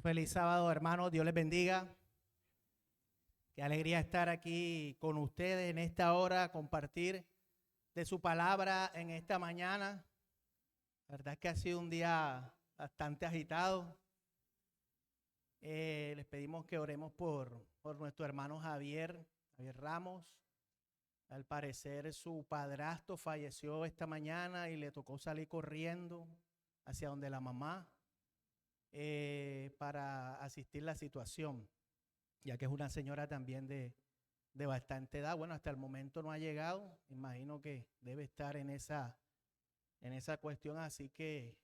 Feliz sábado, hermanos. Dios les bendiga. Qué alegría estar aquí con ustedes en esta hora, compartir de su palabra en esta mañana. La verdad es que ha sido un día bastante agitado. Les pedimos que oremos por nuestro hermano Javier Ramos. Al parecer su padrastro falleció esta mañana y le tocó salir corriendo hacia donde la mamá para asistir la situación, ya que es una señora también de bastante edad. Bueno, hasta el momento no ha llegado, imagino que debe estar en esa cuestión, así que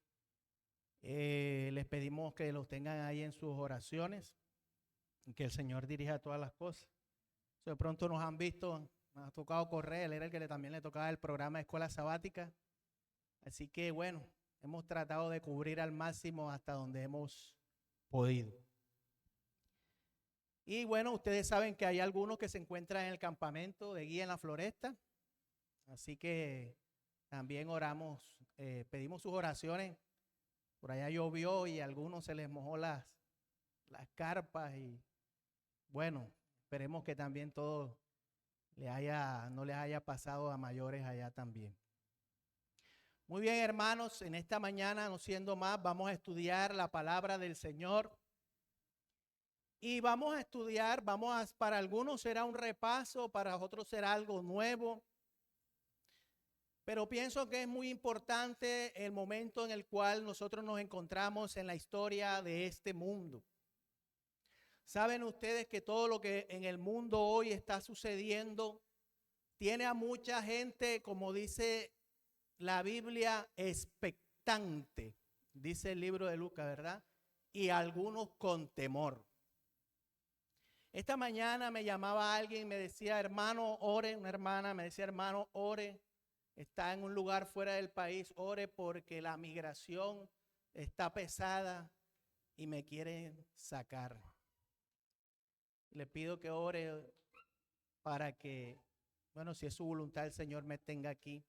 les pedimos que los tengan ahí en sus oraciones y que el Señor dirija todas las cosas. De pronto nos han visto, nos ha tocado correr, él era el que también le tocaba el programa de escuela sabática, así que bueno, hemos tratado de cubrir al máximo hasta donde hemos podido. Y bueno, ustedes saben que hay algunos que se encuentran en el campamento de guía en la floresta, así que también oramos, pedimos sus oraciones. Por allá llovió y a algunos se les mojó las carpas y bueno, esperemos que también todo no les haya pasado a mayores allá también. Muy bien, hermanos, en esta mañana, no siendo más, vamos a estudiar la palabra del Señor. Y vamos a estudiar, para algunos será un repaso, para otros será algo nuevo. Pero pienso que es muy importante el momento en el cual nosotros nos encontramos en la historia de este mundo. Saben ustedes que todo lo que en el mundo hoy está sucediendo tiene a mucha gente, como dice la Biblia, expectante, dice el libro de Lucas, ¿verdad? Y algunos con temor. Esta mañana me llamaba alguien y me decía, hermano, ore. Una hermana me decía, hermano, ore. Está en un lugar fuera del país, ore porque la migración está pesada y me quieren sacar. Le pido que ore para que, bueno, si es su voluntad, el Señor me tenga aquí.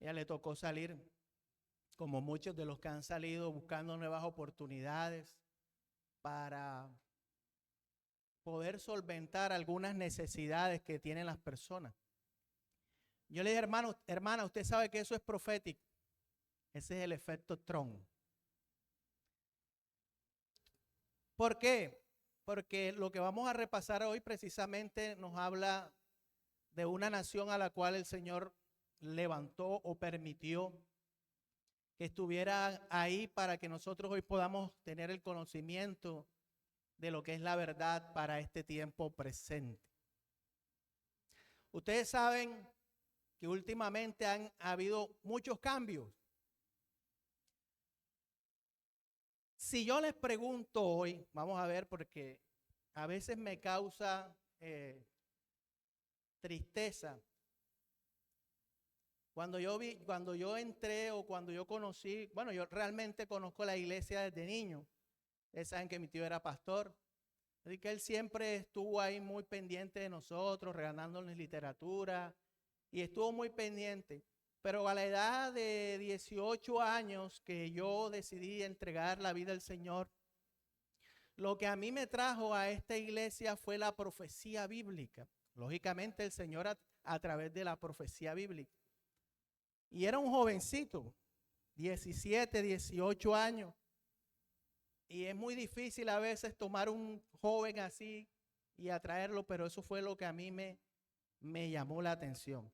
Ella le tocó salir, como muchos de los que han salido buscando nuevas oportunidades para poder solventar algunas necesidades que tienen las personas. Yo le dije, hermana, usted sabe que eso es profético. Ese es el efecto Tron. ¿Por qué? Porque lo que vamos a repasar hoy precisamente nos habla de una nación a la cual el Señor levantó o permitió que estuviera ahí para que nosotros hoy podamos tener el conocimiento de lo que es la verdad para este tiempo presente. Ustedes saben que últimamente han habido muchos cambios. Si yo les pregunto hoy, vamos a ver, porque a veces me causa tristeza. Cuando yo entré o cuando yo conocí, bueno, yo realmente conozco la iglesia desde niño. Ustedes saben que mi tío era pastor. Así que él siempre estuvo ahí muy pendiente de nosotros, regalándonos literatura y estuvo muy pendiente. Pero a la edad de 18 años que yo decidí entregar la vida al Señor, lo que a mí me trajo a esta iglesia fue la profecía bíblica. Lógicamente el Señor a través de la profecía bíblica. Y era un jovencito, 17, 18 años. Y es muy difícil a veces tomar un joven así y atraerlo, pero eso fue lo que a mí me llamó la atención.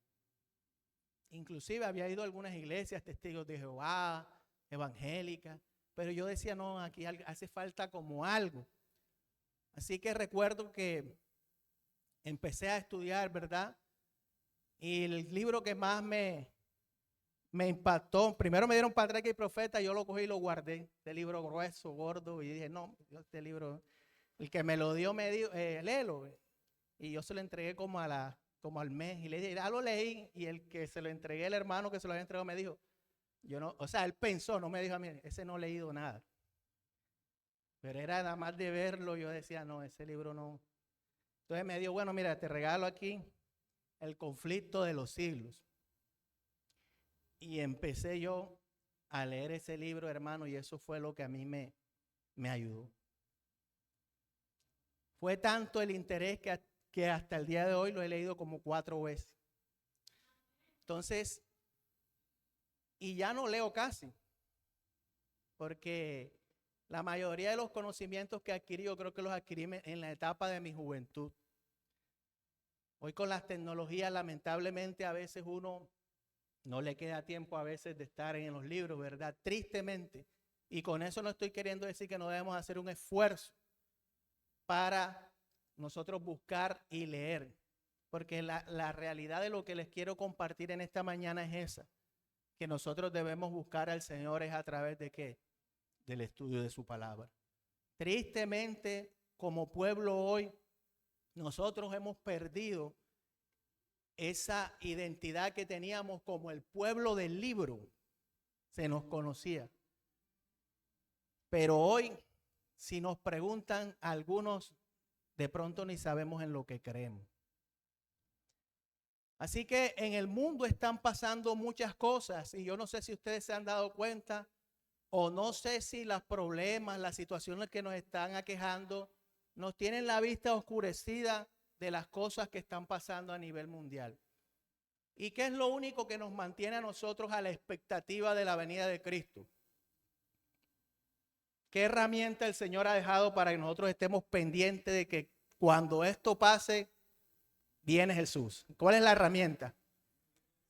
Inclusive había ido a algunas iglesias, testigos de Jehová, evangélicas, pero yo decía, no, aquí hace falta como algo. Así que recuerdo que empecé a estudiar, ¿verdad? Y el libro que más me impactó, primero me dieron Patriarca y Profeta, yo lo cogí y lo guardé, este libro grueso, gordo, y dije, no, este libro, el que me lo dio me dijo, léelo, y yo se lo entregué como al mes, y le dije, ya lo leí, y el que se lo entregué, el hermano que se lo había entregado me dijo, yo no, o sea, él pensó, no me dijo a mí, ese no he leído nada, pero era nada más de verlo, yo decía, no, ese libro no. Entonces me dijo, bueno, mira, te regalo aquí El conflicto de los siglos. Y empecé yo a leer ese libro, hermano, y eso fue lo que a mí me ayudó. Fue tanto el interés que hasta el día de hoy lo he leído como 4 veces. Entonces, y ya no leo casi, porque la mayoría de los conocimientos que adquirí, yo creo que los adquirí en la etapa de mi juventud. Hoy con las tecnologías, lamentablemente, a veces uno no le queda tiempo a veces de estar en los libros, ¿verdad? Tristemente. Y con eso no estoy queriendo decir que no debemos hacer un esfuerzo para nosotros buscar y leer. Porque la realidad de lo que les quiero compartir en esta mañana es esa. Que nosotros debemos buscar al Señor es a través de ¿qué? Del estudio de su palabra. Tristemente, como pueblo hoy, nosotros hemos perdido esa identidad que teníamos como el pueblo del libro. Se nos conocía. Pero hoy, si nos preguntan, algunos de pronto ni sabemos en lo que creemos. Así que en el mundo están pasando muchas cosas y yo no sé si ustedes se han dado cuenta o no sé si los problemas, las situaciones que nos están aquejando nos tienen la vista oscurecida de las cosas que están pasando a nivel mundial. ¿Y qué es lo único que nos mantiene a nosotros a la expectativa de la venida de Cristo? ¿Qué herramienta el Señor ha dejado para que nosotros estemos pendientes de que cuando esto pase, viene Jesús? ¿Cuál es la herramienta?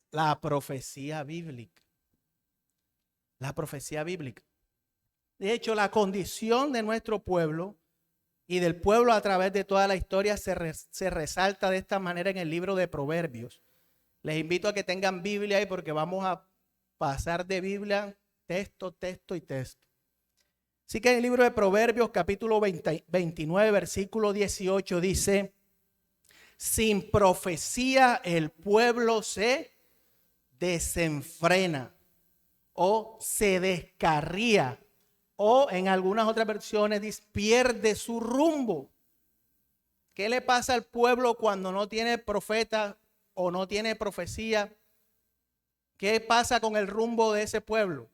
La profecía bíblica. La profecía bíblica. De hecho, la condición de nuestro pueblo y del pueblo a través de toda la historia se resalta de esta manera en el libro de Proverbios. Les invito a que tengan Biblia ahí porque vamos a pasar de Biblia texto, texto y texto. Así que en el libro de Proverbios, capítulo 29, versículo 18, dice: sin profecía el pueblo se desenfrena o se descarría, o en algunas otras versiones dice pierde su rumbo. ¿Qué le pasa al pueblo cuando no tiene profeta o no tiene profecía? ¿Qué pasa con el rumbo de ese pueblo?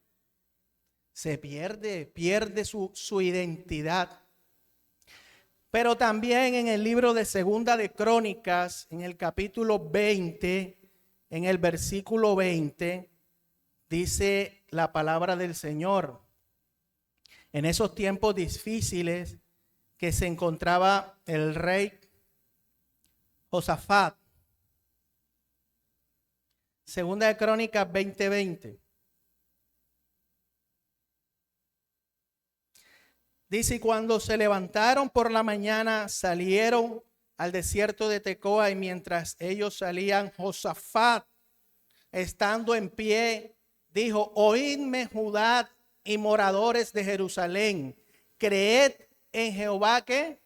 Se pierde su identidad. Pero también en el libro de Segunda de Crónicas, en el capítulo 20, en el versículo 20, dice la palabra del Señor. En esos tiempos difíciles que se encontraba el rey Josafat. Segunda de Crónicas 20:20. Dice: y cuando se levantaron por la mañana, salieron al desierto de Tecoa, y mientras ellos salían, Josafat, estando en pie, dijo: oídme, Judá y moradores de Jerusalén, creed en Jehová, creed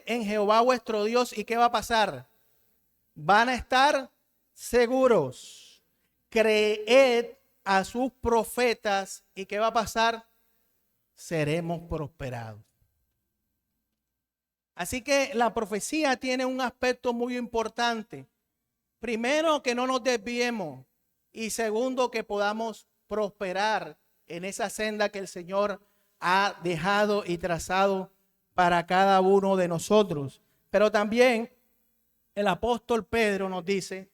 en Jehová vuestro Dios. ¿Y qué va a pasar? Van a estar seguros. Creed a sus profetas. ¿Y qué va a pasar? Seremos prosperados. Así que la profecía tiene un aspecto muy importante. Primero, que no nos desviemos, y segundo, que podamos prosperar en esa senda que el Señor ha dejado y trazado para cada uno de nosotros. Pero también el apóstol Pedro nos dice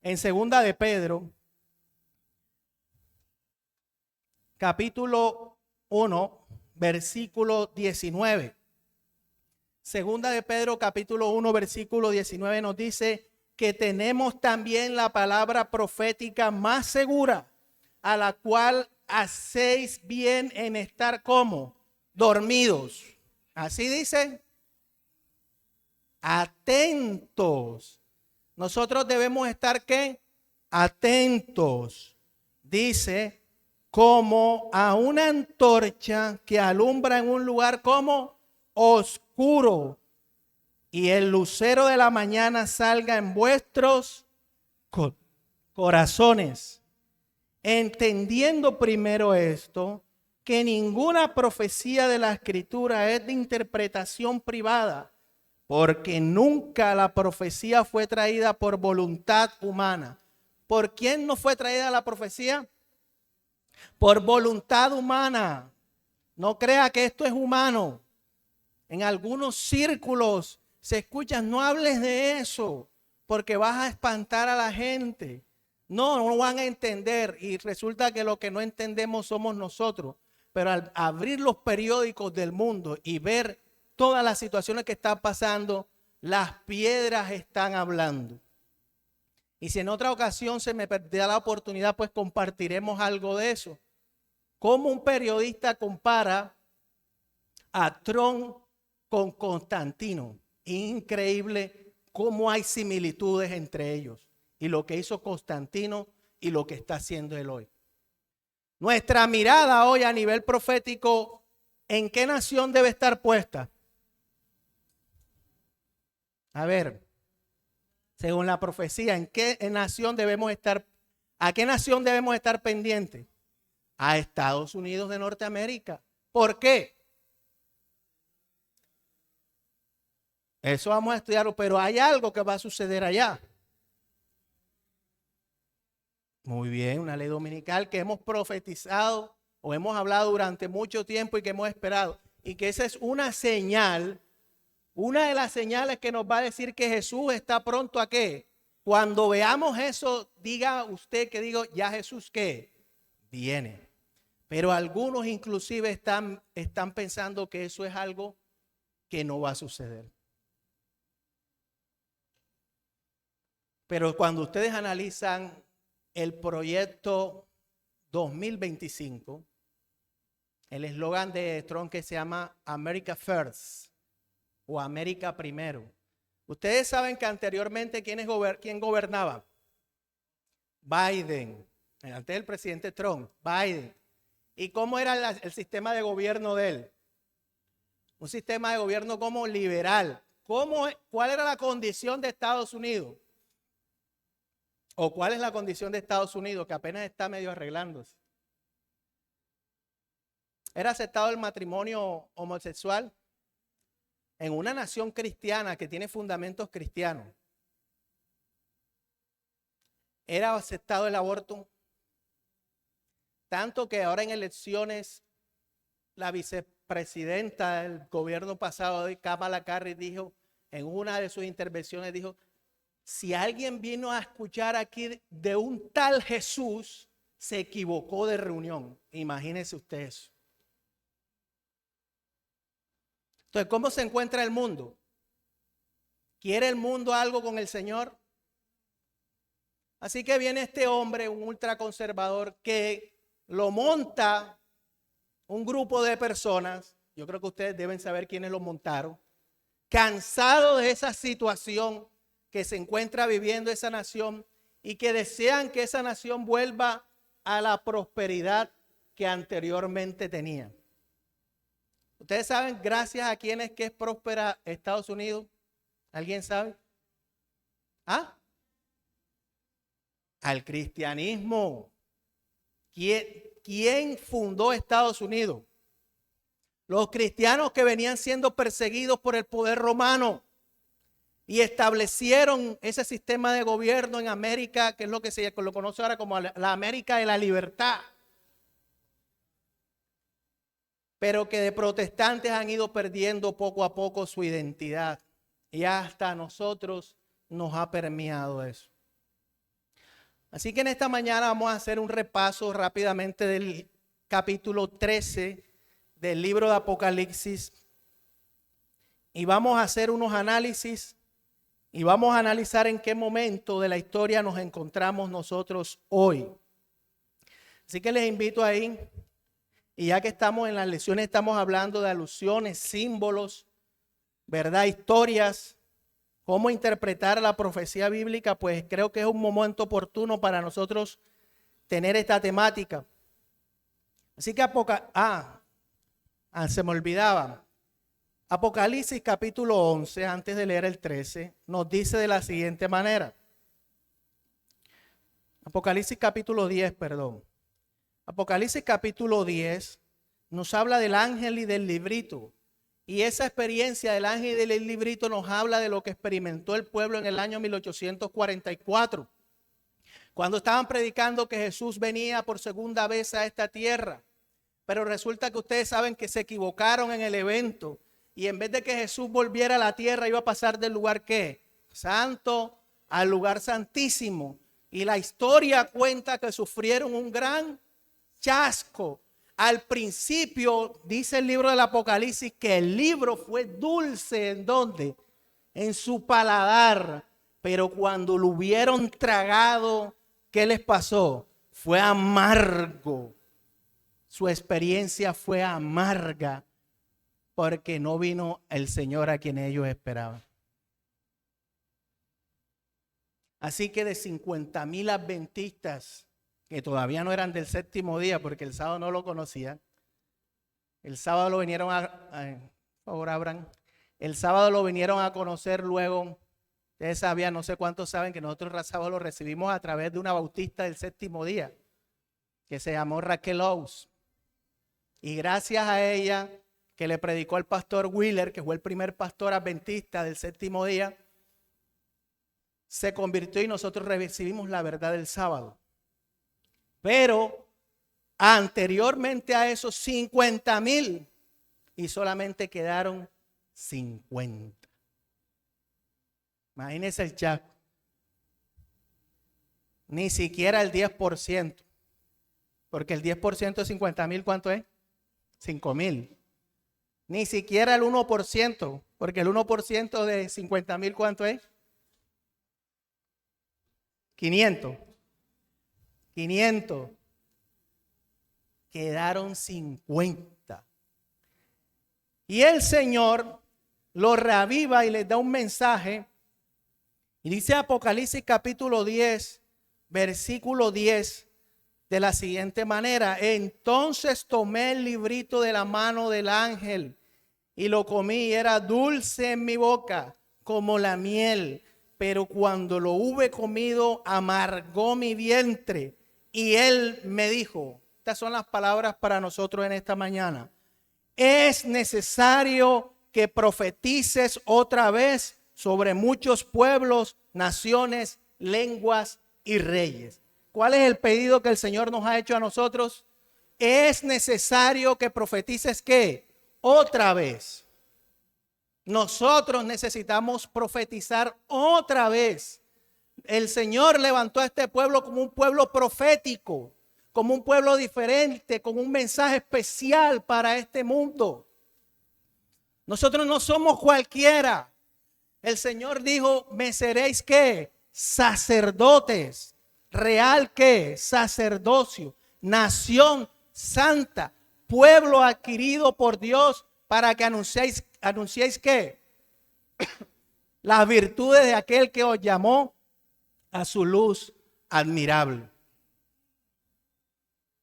en Segunda de Pedro, capítulo 1, versículo 19. Segunda de Pedro, capítulo 1, versículo 19 nos dice que tenemos también la palabra profética más segura, a la cual hacéis bien en estar como dormidos. Así dice. Atentos. Nosotros debemos estar ¿qué? Atentos. Dice: como a una antorcha que alumbra en un lugar como oscuro, y el lucero de la mañana salga en vuestros corazones. Entendiendo primero esto, que ninguna profecía de la Escritura es de interpretación privada, porque nunca la profecía fue traída por voluntad humana. ¿Por quién no fue traída la profecía? Por voluntad humana. No crea que esto es humano. En algunos círculos se escucha, no hables de eso, porque vas a espantar a la gente. No van a entender, y resulta que lo que no entendemos somos nosotros. Pero al abrir los periódicos del mundo y ver todas las situaciones que están pasando, las piedras están hablando. Y si en otra ocasión se me da la oportunidad, pues compartiremos algo de eso. Cómo un periodista compara a Trump con Constantino. Increíble cómo hay similitudes entre ellos. Y lo que hizo Constantino y lo que está haciendo él hoy. Nuestra mirada hoy a nivel profético, ¿en qué nación debe estar puesta? A ver, según la profecía, ¿en qué nación debemos estar? ¿A qué nación debemos estar pendientes? A Estados Unidos de Norteamérica. ¿Por qué? Eso vamos a estudiarlo, pero hay algo que va a suceder allá. Muy bien, una ley dominical que hemos profetizado o hemos hablado durante mucho tiempo y que hemos esperado. Y que esa es una señal, una de las señales que nos va a decir que Jesús está pronto a qué. Cuando veamos eso, diga usted que digo, ya Jesús ¿qué? Viene. Pero algunos inclusive están pensando que eso es algo que no va a suceder. Pero cuando ustedes analizan el proyecto 2025, el eslogan de Trump que se llama America First o América Primero. Ustedes saben que anteriormente ¿quién gobernaba? Biden. Antes del presidente Trump, Biden. ¿Y cómo era el sistema de gobierno de él? Un sistema de gobierno como liberal. ¿Cuál era la condición de Estados Unidos? ¿O cuál es la condición de Estados Unidos que apenas está medio arreglándose? ¿Era aceptado el matrimonio homosexual? En una nación cristiana que tiene fundamentos cristianos. ¿Era aceptado el aborto? Tanto que ahora en elecciones la vicepresidenta del gobierno pasado, Kamala Harris, dijo en una de sus intervenciones, dijo, si alguien vino a escuchar aquí de un tal Jesús, se equivocó de reunión. Imagínense usted eso. Entonces, ¿cómo se encuentra el mundo? ¿Quiere el mundo algo con el Señor? Así que viene este hombre, un ultraconservador, que lo monta un grupo de personas. Yo creo que ustedes deben saber quiénes lo montaron. Cansado de esa situación que se encuentra viviendo esa nación y que desean que esa nación vuelva a la prosperidad que anteriormente tenía. Ustedes saben gracias a quién es que es próspera Estados Unidos. ¿Alguien sabe? ¿Ah? Al cristianismo. ¿Quién fundó Estados Unidos? Los cristianos que venían siendo perseguidos por el poder romano. Y establecieron ese sistema de gobierno en América, que es lo que se lo conoce ahora como la América de la libertad. Pero que de protestantes han ido perdiendo poco a poco su identidad. Y hasta a nosotros nos ha permeado eso. Así que en esta mañana vamos a hacer un repaso rápidamente del capítulo 13 del libro de Apocalipsis. Y vamos a hacer unos análisis. Y vamos a analizar en qué momento de la historia nos encontramos nosotros hoy. Así que les invito ahí, y ya que estamos en las lecciones, estamos hablando de alusiones, símbolos, ¿verdad? Historias, cómo interpretar la profecía bíblica, pues creo que es un momento oportuno para nosotros tener esta temática. Así que se me olvidaba. Apocalipsis capítulo 11, antes de leer el 13, nos dice de la siguiente manera. Apocalipsis capítulo 10, perdón. Apocalipsis capítulo 10 nos habla del ángel y del librito. Y esa experiencia del ángel y del librito nos habla de lo que experimentó el pueblo en el año 1844. Cuando estaban predicando que Jesús venía por segunda vez a esta tierra. Pero resulta que ustedes saben que se equivocaron en el evento. y en vez de que Jesús volviera a la tierra, iba a pasar del lugar ¿qué? Santo al lugar santísimo. Y la historia cuenta que sufrieron un gran chasco. Al principio dice el libro del Apocalipsis que el libro fue dulce. ¿En dónde? En su paladar. Pero cuando lo hubieron tragado, ¿qué les pasó? Fue amargo. Su experiencia fue amarga porque no vino el Señor a quien ellos esperaban. Así que de 50,000 adventistas que todavía no eran del séptimo día porque el sábado no lo conocían, el sábado lo vinieron por favor, abran. El sábado lo vinieron a conocer luego. Ustedes sabían, no sé cuántos saben que nosotros el sábado lo recibimos a través de una bautista del séptimo día que se llamó Raquel Ous. Y gracias a ella que le predicó al pastor Wheeler, que fue el primer pastor adventista del séptimo día, se convirtió y nosotros recibimos la verdad del sábado. Pero anteriormente a esos 50,000 y solamente quedaron 50. Imagínense el chaco. Ni siquiera el 10%. Porque el 10% de 50,000, ¿cuánto es? 5,000. Ni siquiera el 1%. Porque el 1% de 50,000, ¿cuánto es? 500. 500. Quedaron 50. Y el Señor los reaviva y les da un mensaje. Y dice Apocalipsis capítulo 10, versículo 10, de la siguiente manera: entonces tomé el librito de la mano del ángel y lo comí, y era dulce en mi boca como la miel, pero cuando lo hube comido amargó mi vientre. Y él me dijo, estas son las palabras para nosotros en esta mañana: es necesario que profetices otra vez sobre muchos pueblos, naciones, lenguas y reyes. ¿Cuál es el pedido que el Señor nos ha hecho a nosotros? Es necesario que profetices ¿qué? Otra vez. Nosotros necesitamos profetizar otra vez. El Señor levantó a este pueblo como un pueblo profético, como un pueblo diferente, con un mensaje especial para este mundo. Nosotros no somos cualquiera. El Señor dijo, me seréis ¿qué? Sacerdotes. Real ¿qué? Sacerdocio. Nación santa. Pueblo adquirido por Dios para que anunciéis ¿qué? Las virtudes de aquel que os llamó a su luz admirable.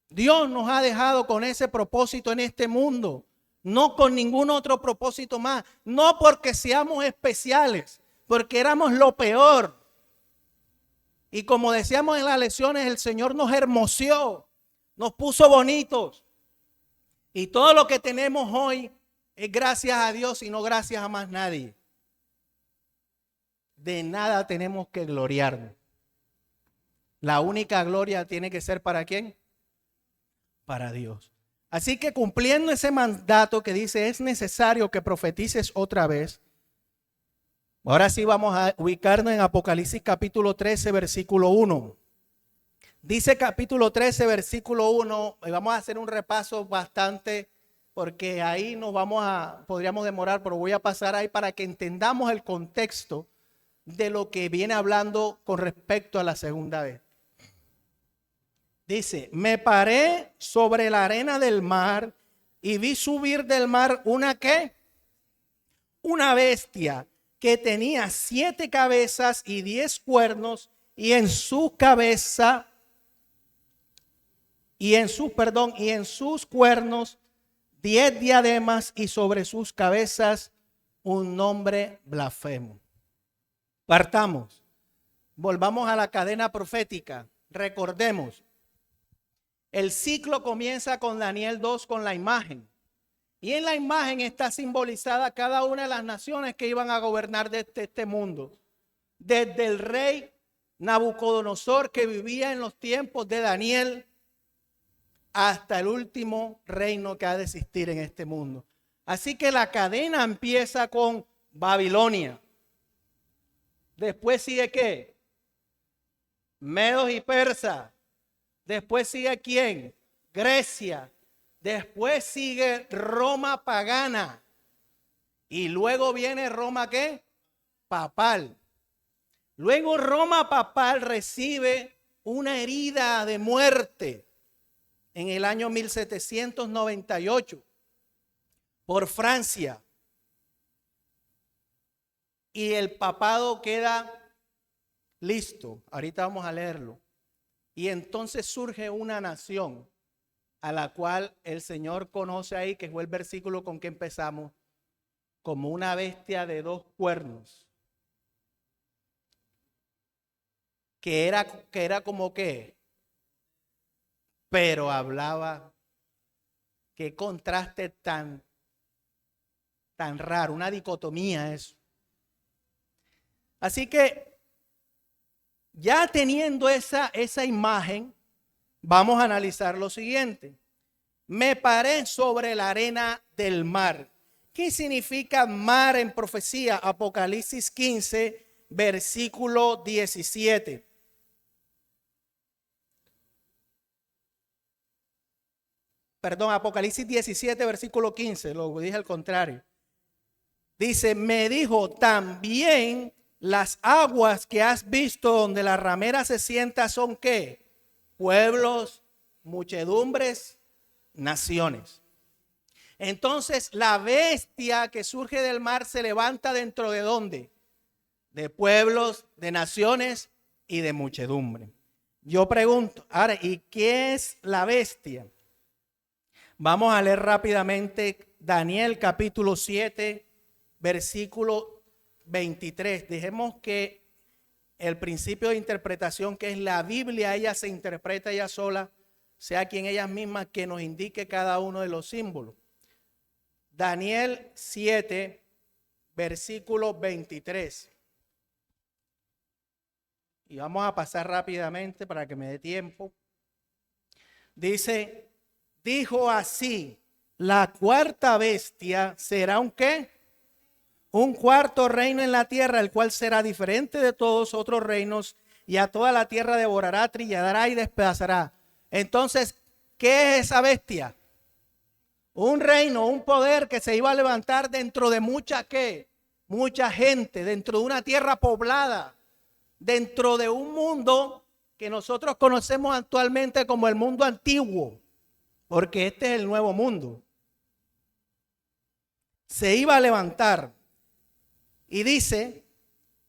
Dios nos ha dejado con ese propósito en este mundo, no con ningún otro propósito más, no porque seamos especiales, porque éramos lo peor. Y como decíamos en las lecciones, el Señor nos hermoseó, nos puso bonitos. Y todo lo que tenemos hoy es gracias a Dios y no gracias a más nadie. De nada tenemos que gloriarnos. La única gloria tiene que ser ¿para quién? Para Dios. Así que cumpliendo ese mandato que dice es necesario que profetices otra vez. Ahora sí vamos a ubicarnos en Apocalipsis capítulo 13 versículo 1. Dice capítulo 13 versículo 1 y vamos a hacer un repaso bastante porque ahí podríamos demorar, pero voy a pasar ahí para que entendamos el contexto de lo que viene hablando con respecto a la segunda vez. Dice, me paré sobre la arena del mar y vi subir del mar una ¿qué? Una bestia que tenía 7 cabezas y 10 cuernos y en su cabeza y en sus cuernos 10 diademas y sobre sus cabezas un nombre blasfemo. Partamos, volvamos a la cadena profética, recordemos. El ciclo comienza con Daniel 2 con la imagen. Y en la imagen está simbolizada cada una de las naciones que iban a gobernar de este mundo. Desde el rey Nabucodonosor que vivía en los tiempos de Daniel hasta el último reino que ha de existir en este mundo. Así que la cadena empieza con Babilonia. Después sigue ¿qué? Medos y Persas. Después sigue ¿quién? Grecia. Después sigue Roma pagana. Y luego viene Roma ¿qué? Papal. Luego Roma papal recibe una herida de muerte en el año 1798 por Francia. Y el papado queda listo. Ahorita vamos a leerlo. Y entonces surge una nación a la cual el Señor conoce ahí, que fue el versículo con que empezamos, como una bestia de dos cuernos. Que era como que, pero hablaba, qué contraste tan raro, una dicotomía eso. Así que ya teniendo esa imagen, vamos a analizar lo siguiente. Me paré sobre la arena del mar. ¿Qué significa mar en profecía? Apocalipsis 15, versículo 17. Perdón, Apocalipsis 17, versículo 15, lo dije al contrario. Dice, me dijo, también las aguas que has visto donde la ramera se sienta son ¿qué? Pueblos, muchedumbres, naciones. Entonces la bestia que surge del mar se levanta dentro de ¿dónde? De pueblos, de naciones y de muchedumbre. Yo pregunto, ahora, ¿y qué es la bestia? Vamos a leer rápidamente Daniel capítulo 7, versículo 23. Dejemos que el principio de interpretación, que es la Biblia, ella se interpreta ella sola, sea quien ella misma que nos indique cada uno de los símbolos. Daniel 7, versículo 23. Y vamos a pasar rápidamente para que me dé tiempo. Dice, dijo así, la cuarta bestia será un ¿qué? Un cuarto reino en la tierra, el cual será diferente de todos otros reinos, y a toda la tierra devorará, trillará y despedazará. Entonces, ¿qué es esa bestia? Un reino, un poder que se iba a levantar dentro de mucha ¿qué? Mucha gente, dentro de una tierra poblada, dentro de un mundo que nosotros conocemos actualmente como el mundo antiguo, porque este es el nuevo mundo. Se iba a levantar y dice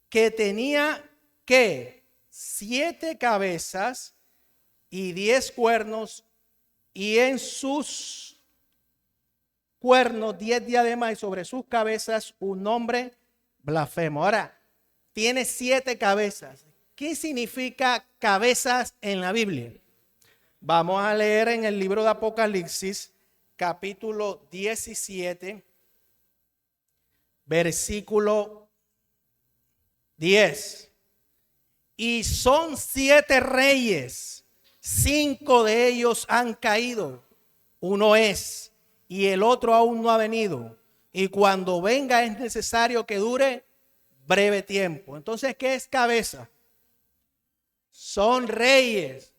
que tenía ¿qué? 7 cabezas y 10 cuernos, y en sus cuernos 10 diademas, y sobre sus cabezas un nombre blasfemo. Ahora, tiene 7 cabezas. ¿Qué significa cabezas en la Biblia? Vamos a leer en el libro de Apocalipsis, capítulo 17, versículo 10. Y son 7 reyes, 5 de ellos han caído, uno es, y el otro aún no ha venido. Y cuando venga es necesario que dure breve tiempo. Entonces, ¿qué es cabeza? Son reyes,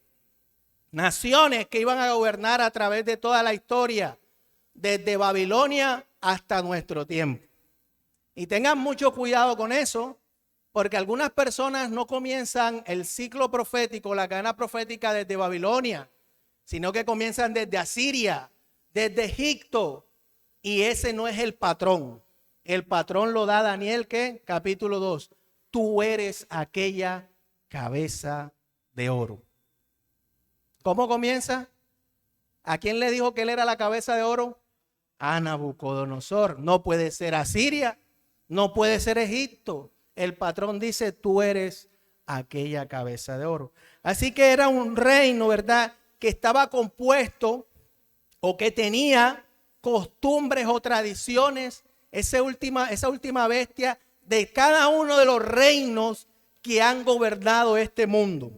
naciones que iban a gobernar a través de toda la historia, desde Babilonia hasta nuestro tiempo. Y tengan mucho cuidado con eso, porque algunas personas no comienzan el ciclo profético, la cadena profética desde Babilonia, sino que comienzan desde Asiria, desde Egipto, y ese no es el patrón. El patrón lo da Daniel, ¿qué? Capítulo 2. Tú eres aquella cabeza de oro. ¿Cómo comienza? ¿A quién le dijo que él era la cabeza de oro? A Nabucodonosor. No puede ser Asiria, no puede ser Egipto. El patrón dice, tú eres aquella cabeza de oro. Así que era un reino, ¿verdad?, que estaba compuesto o que tenía costumbres o tradiciones, esa última bestia, de cada uno de los reinos que han gobernado este mundo.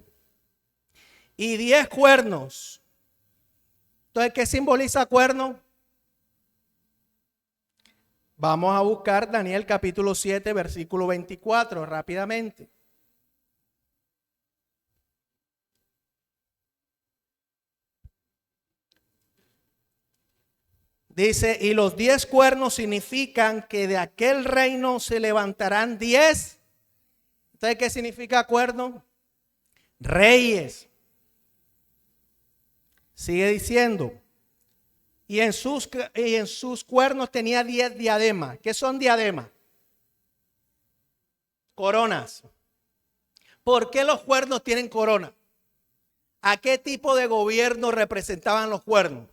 Y 10 cuernos. Entonces, ¿qué simboliza cuerno? Vamos a buscar Daniel capítulo 7, versículo 24, rápidamente. Dice, y los 10 cuernos significan que de aquel reino se levantarán 10. ¿Ustedes qué significa cuerno? Reyes. Sigue diciendo, y en sus cuernos tenía 10 diademas. ¿Qué son diademas? Coronas. ¿Por qué los cuernos tienen corona? ¿A qué tipo de gobierno representaban los cuernos?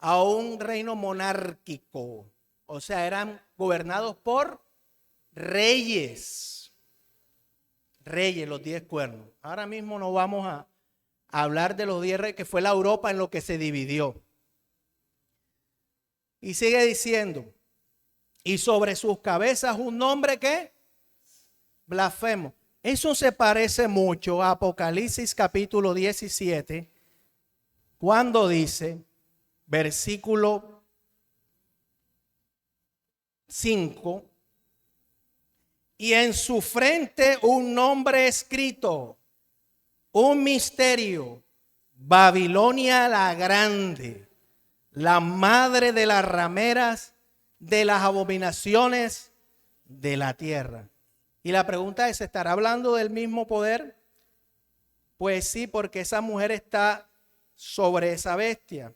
A un reino monárquico. O sea, eran gobernados por reyes. Reyes, los 10 cuernos. Ahora mismo no vamos a hablar de los 10 reyes, que fue la Europa en lo que se dividió. Y sigue diciendo, y sobre sus cabezas un nombre que blasfemo. Eso se parece mucho a Apocalipsis capítulo 17, cuando dice, versículo 5, y en su frente un nombre escrito, un misterio, Babilonia la grande, la madre de las rameras, de las abominaciones de la tierra. Y la pregunta es, ¿estará hablando del mismo poder? Pues sí, porque esa mujer está sobre esa bestia.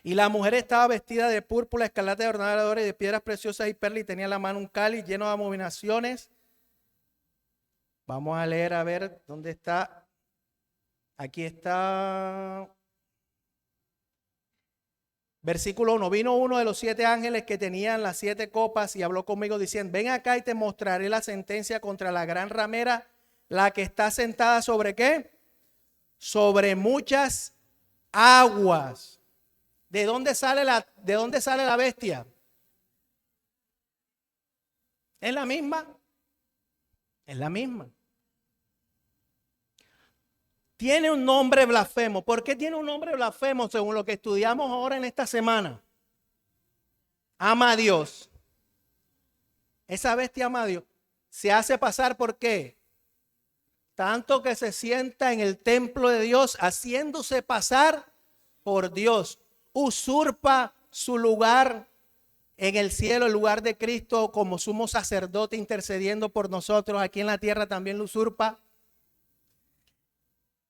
Y la mujer estaba vestida de púrpura, escarlata, de ornamentos y de piedras preciosas y perlas, y tenía en la mano un cáliz lleno de abominaciones. Vamos a leer a ver dónde está. Aquí está. Versículo 1. Vino uno de los 7 ángeles que tenían las 7 copas y habló conmigo diciendo, ven acá y te mostraré la sentencia contra la gran ramera, la que está sentada sobre ¿qué? Sobre muchas aguas. ¿De dónde sale la bestia? ¿Es la misma? Es la misma. Tiene un nombre blasfemo. ¿Por qué tiene un nombre blasfemo? Según lo que estudiamos ahora en esta semana. Ama a Dios. Esa bestia ama a Dios. Se hace pasar ¿por qué? Tanto que se sienta en el templo de Dios, haciéndose pasar por Dios. Usurpa su lugar en el cielo, el lugar de Cristo como sumo sacerdote intercediendo por nosotros. Aquí en la tierra también lo usurpa.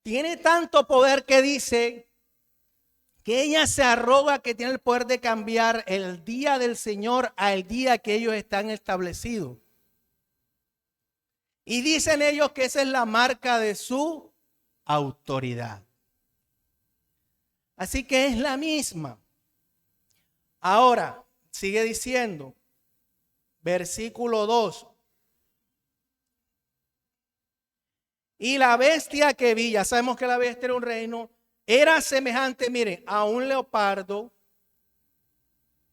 Tiene tanto poder que dice que ella se arroga que tiene el poder de cambiar el día del Señor al día que ellos están establecidos. Y dicen ellos que esa es la marca de su autoridad. Así que es la misma. Ahora, sigue diciendo, versículo 2. Y la bestia que vi, ya sabemos que la bestia era un reino, era semejante, miren, a un leopardo,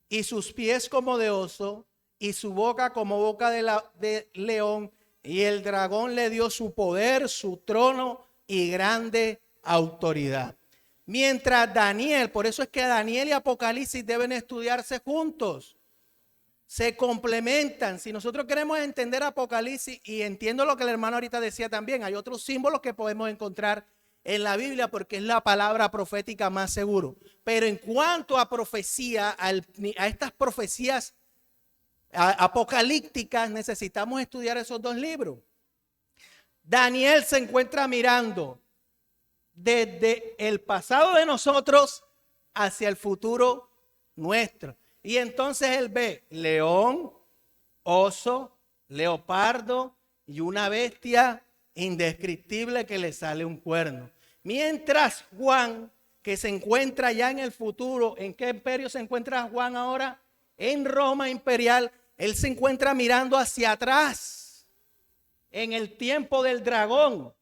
y sus pies como de oso, y su boca como boca de león, y el dragón le dio su poder, su trono y grande autoridad. Mientras Daniel, por eso es que Daniel y Apocalipsis deben estudiarse juntos. Se complementan. Si nosotros queremos entender Apocalipsis, y entiendo lo que el hermano ahorita decía también, hay otros símbolos que podemos encontrar en la Biblia porque es la palabra profética más seguro. Pero en cuanto a profecía, a estas profecías apocalípticas, necesitamos estudiar esos dos libros. Daniel se encuentra mirando desde el pasado de nosotros hacia el futuro nuestro. Y entonces él ve león, oso, leopardo y una bestia indescriptible que le sale un cuerno. Mientras Juan, que se encuentra ya en el futuro, ¿en qué imperio se encuentra Juan ahora? En Roma imperial. Él se encuentra mirando hacia atrás, en el tiempo del dragón.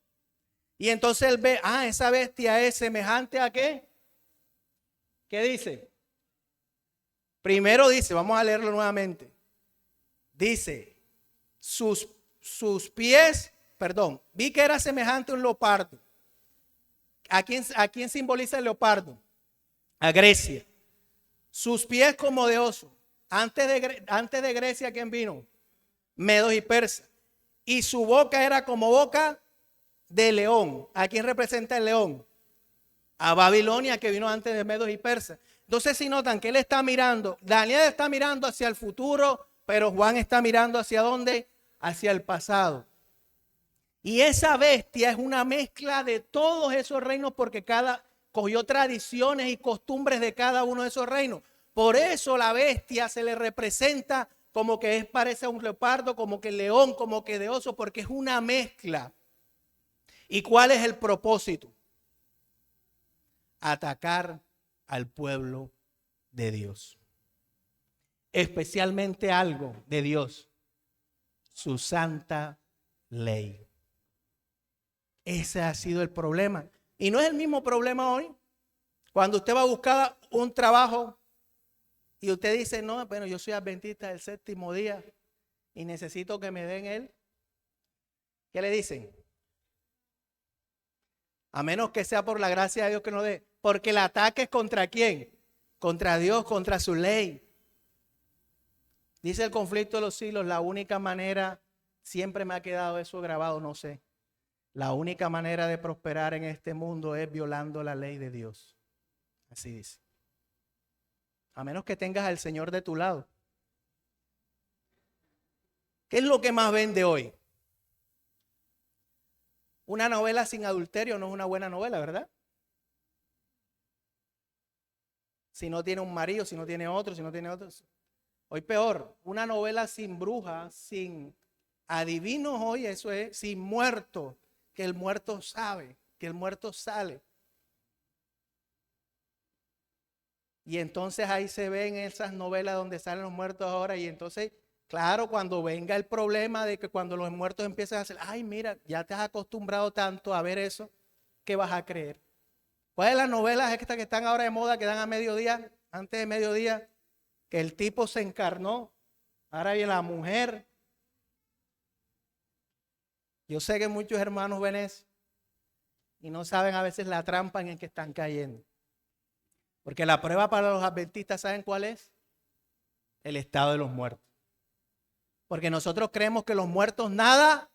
Y entonces él ve, esa bestia es semejante a ¿qué? ¿Qué dice? Primero dice, vamos a leerlo nuevamente. Dice, sus pies, vi que era semejante a un leopardo. ¿A quién simboliza el leopardo? A Grecia. Sus pies como de oso Antes de Grecia, ¿quién vino? Medos y persas. Y su boca era como boca de león. ¿A quién representa el león? A Babilonia, que vino antes de Medos y persas. Entonces, si notan que él está mirando, Daniel está mirando hacia el futuro, pero Juan está mirando hacia dónde? Hacia el pasado. Y esa bestia es una mezcla de todos esos reinos, porque cogió tradiciones y costumbres de cada uno de esos reinos. Por eso la bestia se le representa como que parece a un leopardo, como que león, como que de oso, porque es una mezcla. ¿Y cuál es el propósito? Atacar al pueblo de Dios. Especialmente algo de Dios, su santa ley. Ese ha sido el problema. Y no es el mismo problema hoy. Cuando usted va a buscar un trabajo y usted dice, no, bueno, yo soy adventista del séptimo día y necesito que me den él. ¿Qué le dicen? A menos que sea por la gracia de Dios que nos dé. Porque el ataque es contra quién? Contra Dios, contra su ley. Dice el conflicto de los siglos, la única manera, siempre me ha quedado eso grabado, no sé. La única manera de prosperar en este mundo es violando la ley de Dios. Así dice. A menos que tengas al Señor de tu lado. ¿Qué es lo que más vende hoy? Una novela sin adulterio no es una buena novela, ¿verdad? Si no tiene un marido, si no tiene otro, si no tiene otro. Hoy peor, una novela sin brujas, sin adivinos hoy, eso es, sin muerto, que el muerto sabe, que el muerto sale. Y entonces ahí se ven esas novelas donde salen los muertos ahora y entonces, claro, cuando venga el problema de que cuando los muertos empiezan a hacer, ay, mira, ya te has acostumbrado tanto a ver eso, ¿qué vas a creer? ¿Cuáles son las novelas estas que están ahora de moda, que dan a mediodía, antes de mediodía? Que el tipo se encarnó, ahora viene la mujer. Yo sé que muchos hermanos ven eso y no saben a veces la trampa en que están cayendo. Porque la prueba para los adventistas, ¿saben cuál es? El estado de los muertos. Porque nosotros creemos que los muertos nada.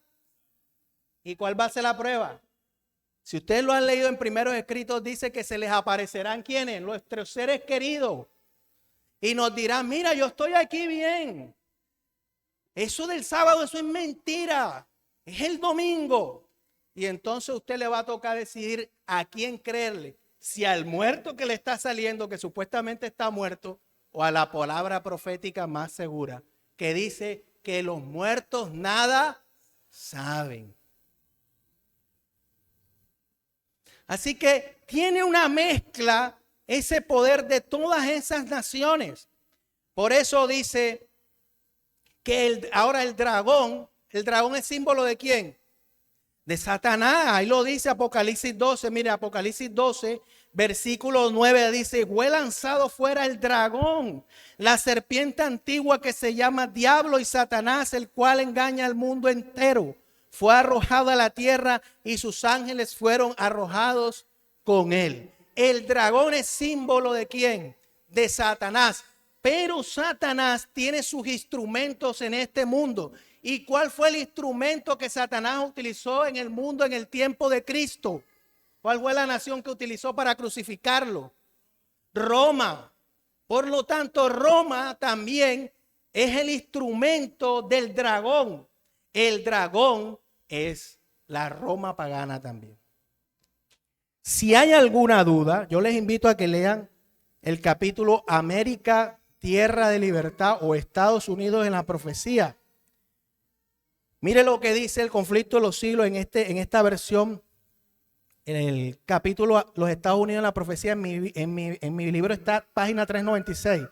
¿Y cuál va a ser la prueba? Si ustedes lo han leído en primeros escritos, dice que se les aparecerán ¿quiénes? Nuestros seres queridos. Y nos dirán, mira, yo estoy aquí bien. Eso del sábado, eso es mentira. Es el domingo. Y entonces usted le va a tocar decidir a quién creerle. Si al muerto que le está saliendo, que supuestamente está muerto, o a la palabra profética más segura, que dice que los muertos nada saben. Así que tiene una mezcla ese poder de todas esas naciones. Por eso dice que ahora el dragón es símbolo ¿de quién? De Satanás. Ahí lo dice Apocalipsis 12. Mire, Apocalipsis 12, versículo 9 dice, fue lanzado fuera el dragón, la serpiente antigua que se llama Diablo y Satanás, el cual engaña al mundo entero. Fue arrojado a la tierra y sus ángeles fueron arrojados con él. El dragón es símbolo ¿de quién? De Satanás. Pero Satanás tiene sus instrumentos en este mundo. ¿Y cuál fue el instrumento que Satanás utilizó en el mundo en el tiempo de Cristo? ¿Cuál fue la nación que utilizó para crucificarlo? Roma. Por lo tanto, Roma también es el instrumento del dragón. El dragón es la Roma pagana también. Si hay alguna duda, yo les invito a que lean el capítulo América, Tierra de Libertad o Estados Unidos en la profecía. Mire lo que dice el conflicto de los siglos en esta versión, en el capítulo Los Estados Unidos en la profecía, en mi libro está página 396.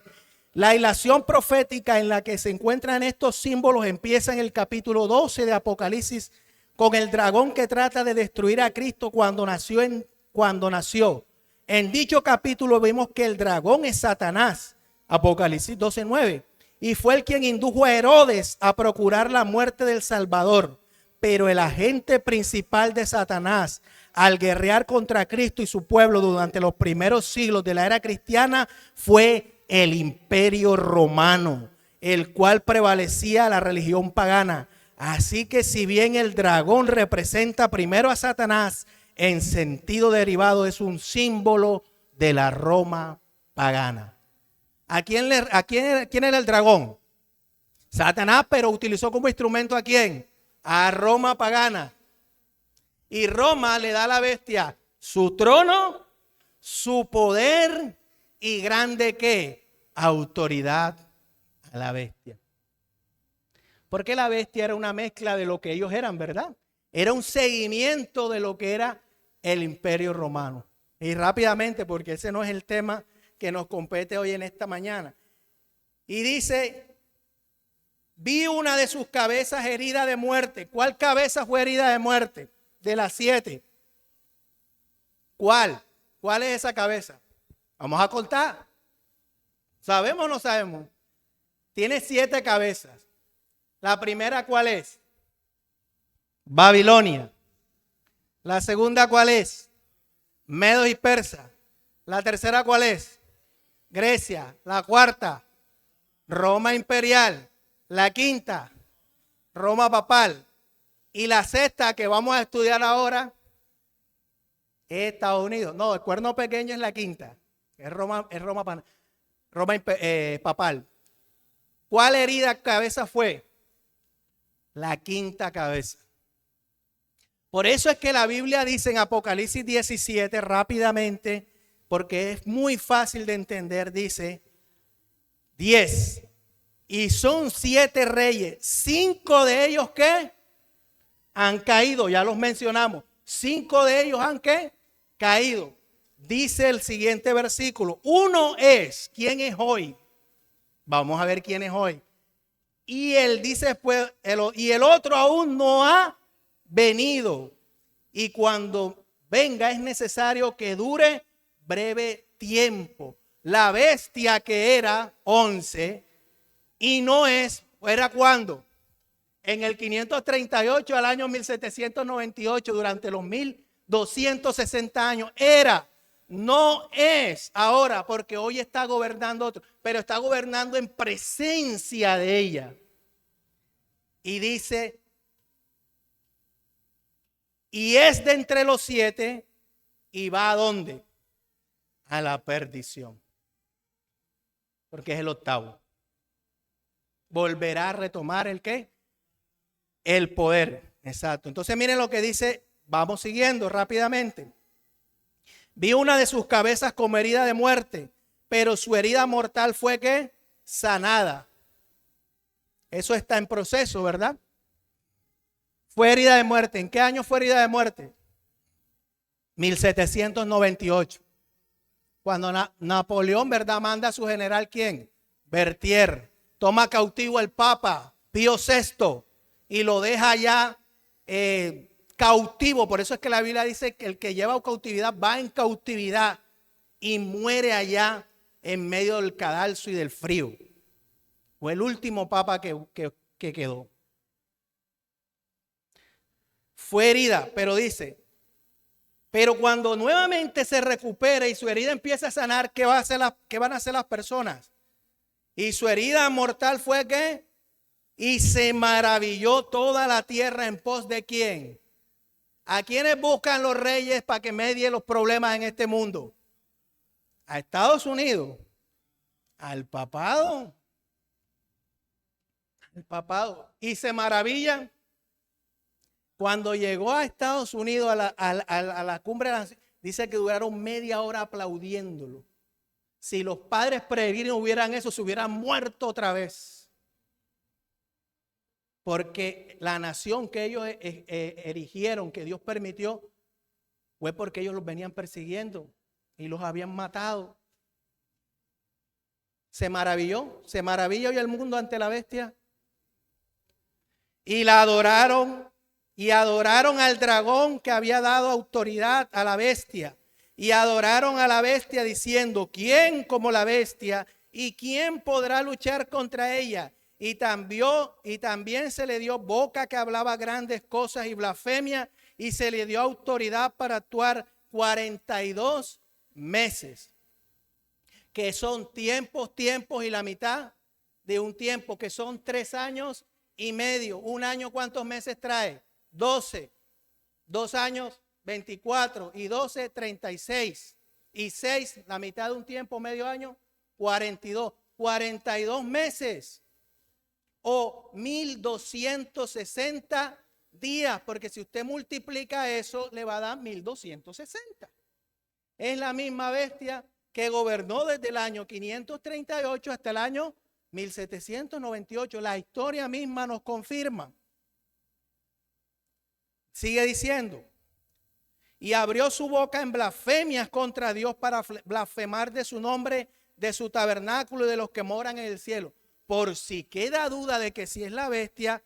La ilación profética en la que se encuentran estos símbolos empieza en el capítulo 12 de Apocalipsis con el dragón que trata de destruir a Cristo cuando nació. En dicho capítulo vimos que el dragón es Satanás, Apocalipsis 12:9. Y fue el quien indujo a Herodes a procurar la muerte del Salvador. Pero el agente principal de Satanás, al guerrear contra Cristo y su pueblo durante los primeros siglos de la era cristiana, fue el imperio romano, el cual prevalecía la religión pagana. Así que si bien el dragón representa primero a Satanás, en sentido derivado es un símbolo de la Roma pagana. ¿Quién era el dragón? Satanás, pero utilizó como instrumento ¿a quién? A Roma pagana. Y Roma le da a la bestia su trono, su poder y grande ¿qué? Autoridad a la bestia. Porque la bestia era una mezcla de lo que ellos eran, ¿verdad? Era un seguimiento de lo que era el imperio romano. Y rápidamente, porque ese no es el tema que nos compete hoy en esta mañana. Y dice, vi una de sus cabezas herida de muerte. ¿Cuál cabeza fue herida de muerte? De las 7. ¿Cuál? ¿Cuál es esa cabeza? Vamos a contar. ¿Sabemos o no sabemos? Tiene 7 cabezas. La primera, ¿cuál es? Babilonia. La segunda, ¿cuál es? Medos y Persa. La tercera, ¿cuál es? Grecia. La cuarta, Roma imperial. La quinta, Roma papal. Y la sexta que vamos a estudiar ahora es Estados Unidos. No, el cuerno pequeño es la quinta. Es Roma papal. ¿Cuál herida cabeza fue? La quinta cabeza. Por eso es que la Biblia dice en Apocalipsis 17 rápidamente, porque es muy fácil de entender, dice 10. Y son 7 reyes, 5 de ellos que han caído, ya los mencionamos. 5 de ellos han ¿qué? Caído. Dice el siguiente versículo, uno es, ¿quién es hoy? Vamos a ver quién es hoy. Y él dice después, y el otro aún no ha venido. Y cuando venga es necesario que dure breve tiempo. La bestia que era 11 y no es, ¿era cuándo? En el 538 al año 1798, durante los 1260 años, era, no es ahora, porque hoy está gobernando otro, pero está gobernando en presencia de ella. Y dice, y es de entre los 7 y va ¿a dónde? A la perdición. Porque es el octavo. Volverá a retomar ¿el qué? El poder. Exacto. Entonces miren lo que dice, vamos siguiendo rápidamente. Vi una de sus cabezas como herida de muerte, pero su herida mortal fue ¿qué? Sanada. Eso está en proceso, ¿verdad? Fue herida de muerte. ¿En qué año fue herida de muerte? 1798. Cuando Napoleón, ¿verdad? Manda a su general, ¿quién? Berthier. Toma cautivo el Papa Pío VI y lo deja allá cautivo. Por eso es que la Biblia dice que el que lleva cautividad va en cautividad y muere allá en medio del cadalso y del frío. Fue el último papa que quedó. Fue herida, pero dice, pero cuando nuevamente se recupere y su herida empieza a sanar, ¿qué van a hacer las personas? Y su herida mortal fue ¿qué? Y se maravilló toda la tierra en pos de ¿quién? ¿A quiénes buscan los reyes para que medie los problemas en este mundo? A Estados Unidos, al papado. El papado. Y se maravillan. Cuando llegó a Estados Unidos a la cumbre, dice que duraron media hora aplaudiéndolo. Si los padres peregrinos hubieran eso, se hubieran muerto otra vez. Porque la nación que ellos erigieron, que Dios permitió, fue porque ellos los venían persiguiendo y los habían matado. Se maravilló hoy el mundo ante la bestia. Y la adoraron. Y adoraron al dragón que había dado autoridad a la bestia. Y adoraron a la bestia diciendo, ¿quién como la bestia? ¿Y quién podrá luchar contra ella? Y también se le dio boca que hablaba grandes cosas y blasfemia. Y se le dio autoridad para actuar 42 meses. que son tiempos y la mitad de un tiempo, que son 3 años y medio. Un año, ¿cuántos meses trae? 12. 2 años, 24 y 12, 36. Y 6, la mitad de un tiempo, medio año, 42. 42 meses o 1260 días, porque si usted multiplica eso, le va a dar 1260. Es la misma bestia que gobernó desde el año 538 hasta el año 1798. La historia misma nos confirma. Sigue diciendo, y abrió su boca en blasfemias contra Dios para blasfemar de su nombre, de su tabernáculo y de los que moran en el cielo. Por si queda duda de que si es la bestia,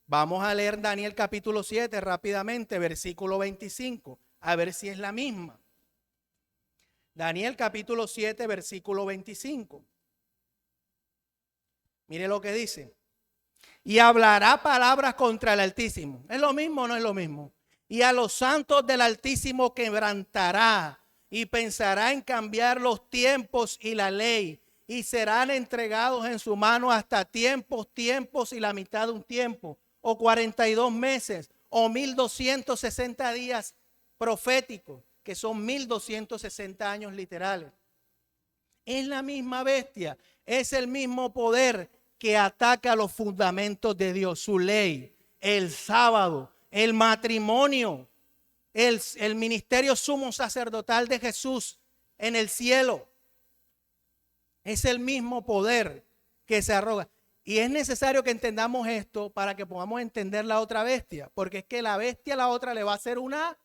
vamos a leer Daniel capítulo 7 rápidamente, versículo 25, a ver si es la misma. Daniel capítulo 7, versículo 25. Mire lo que dice. Y hablará palabras contra el Altísimo. ¿Es lo mismo o no es lo mismo? Y a los santos del Altísimo quebrantará y pensará en cambiar los tiempos y la ley, y serán entregados en su mano hasta tiempos y la mitad de un tiempo, o 42 meses, o 1260 días proféticos, que son 1260 años literales. Es la misma bestia, es el mismo poder que ataca los fundamentos de Dios, su ley, el sábado, el matrimonio, el ministerio sumo sacerdotal de Jesús en el cielo. Es el mismo poder que se arroga. Y es necesario que entendamos esto para que podamos entender la otra bestia, porque es que la bestia a la otra le va a hacer una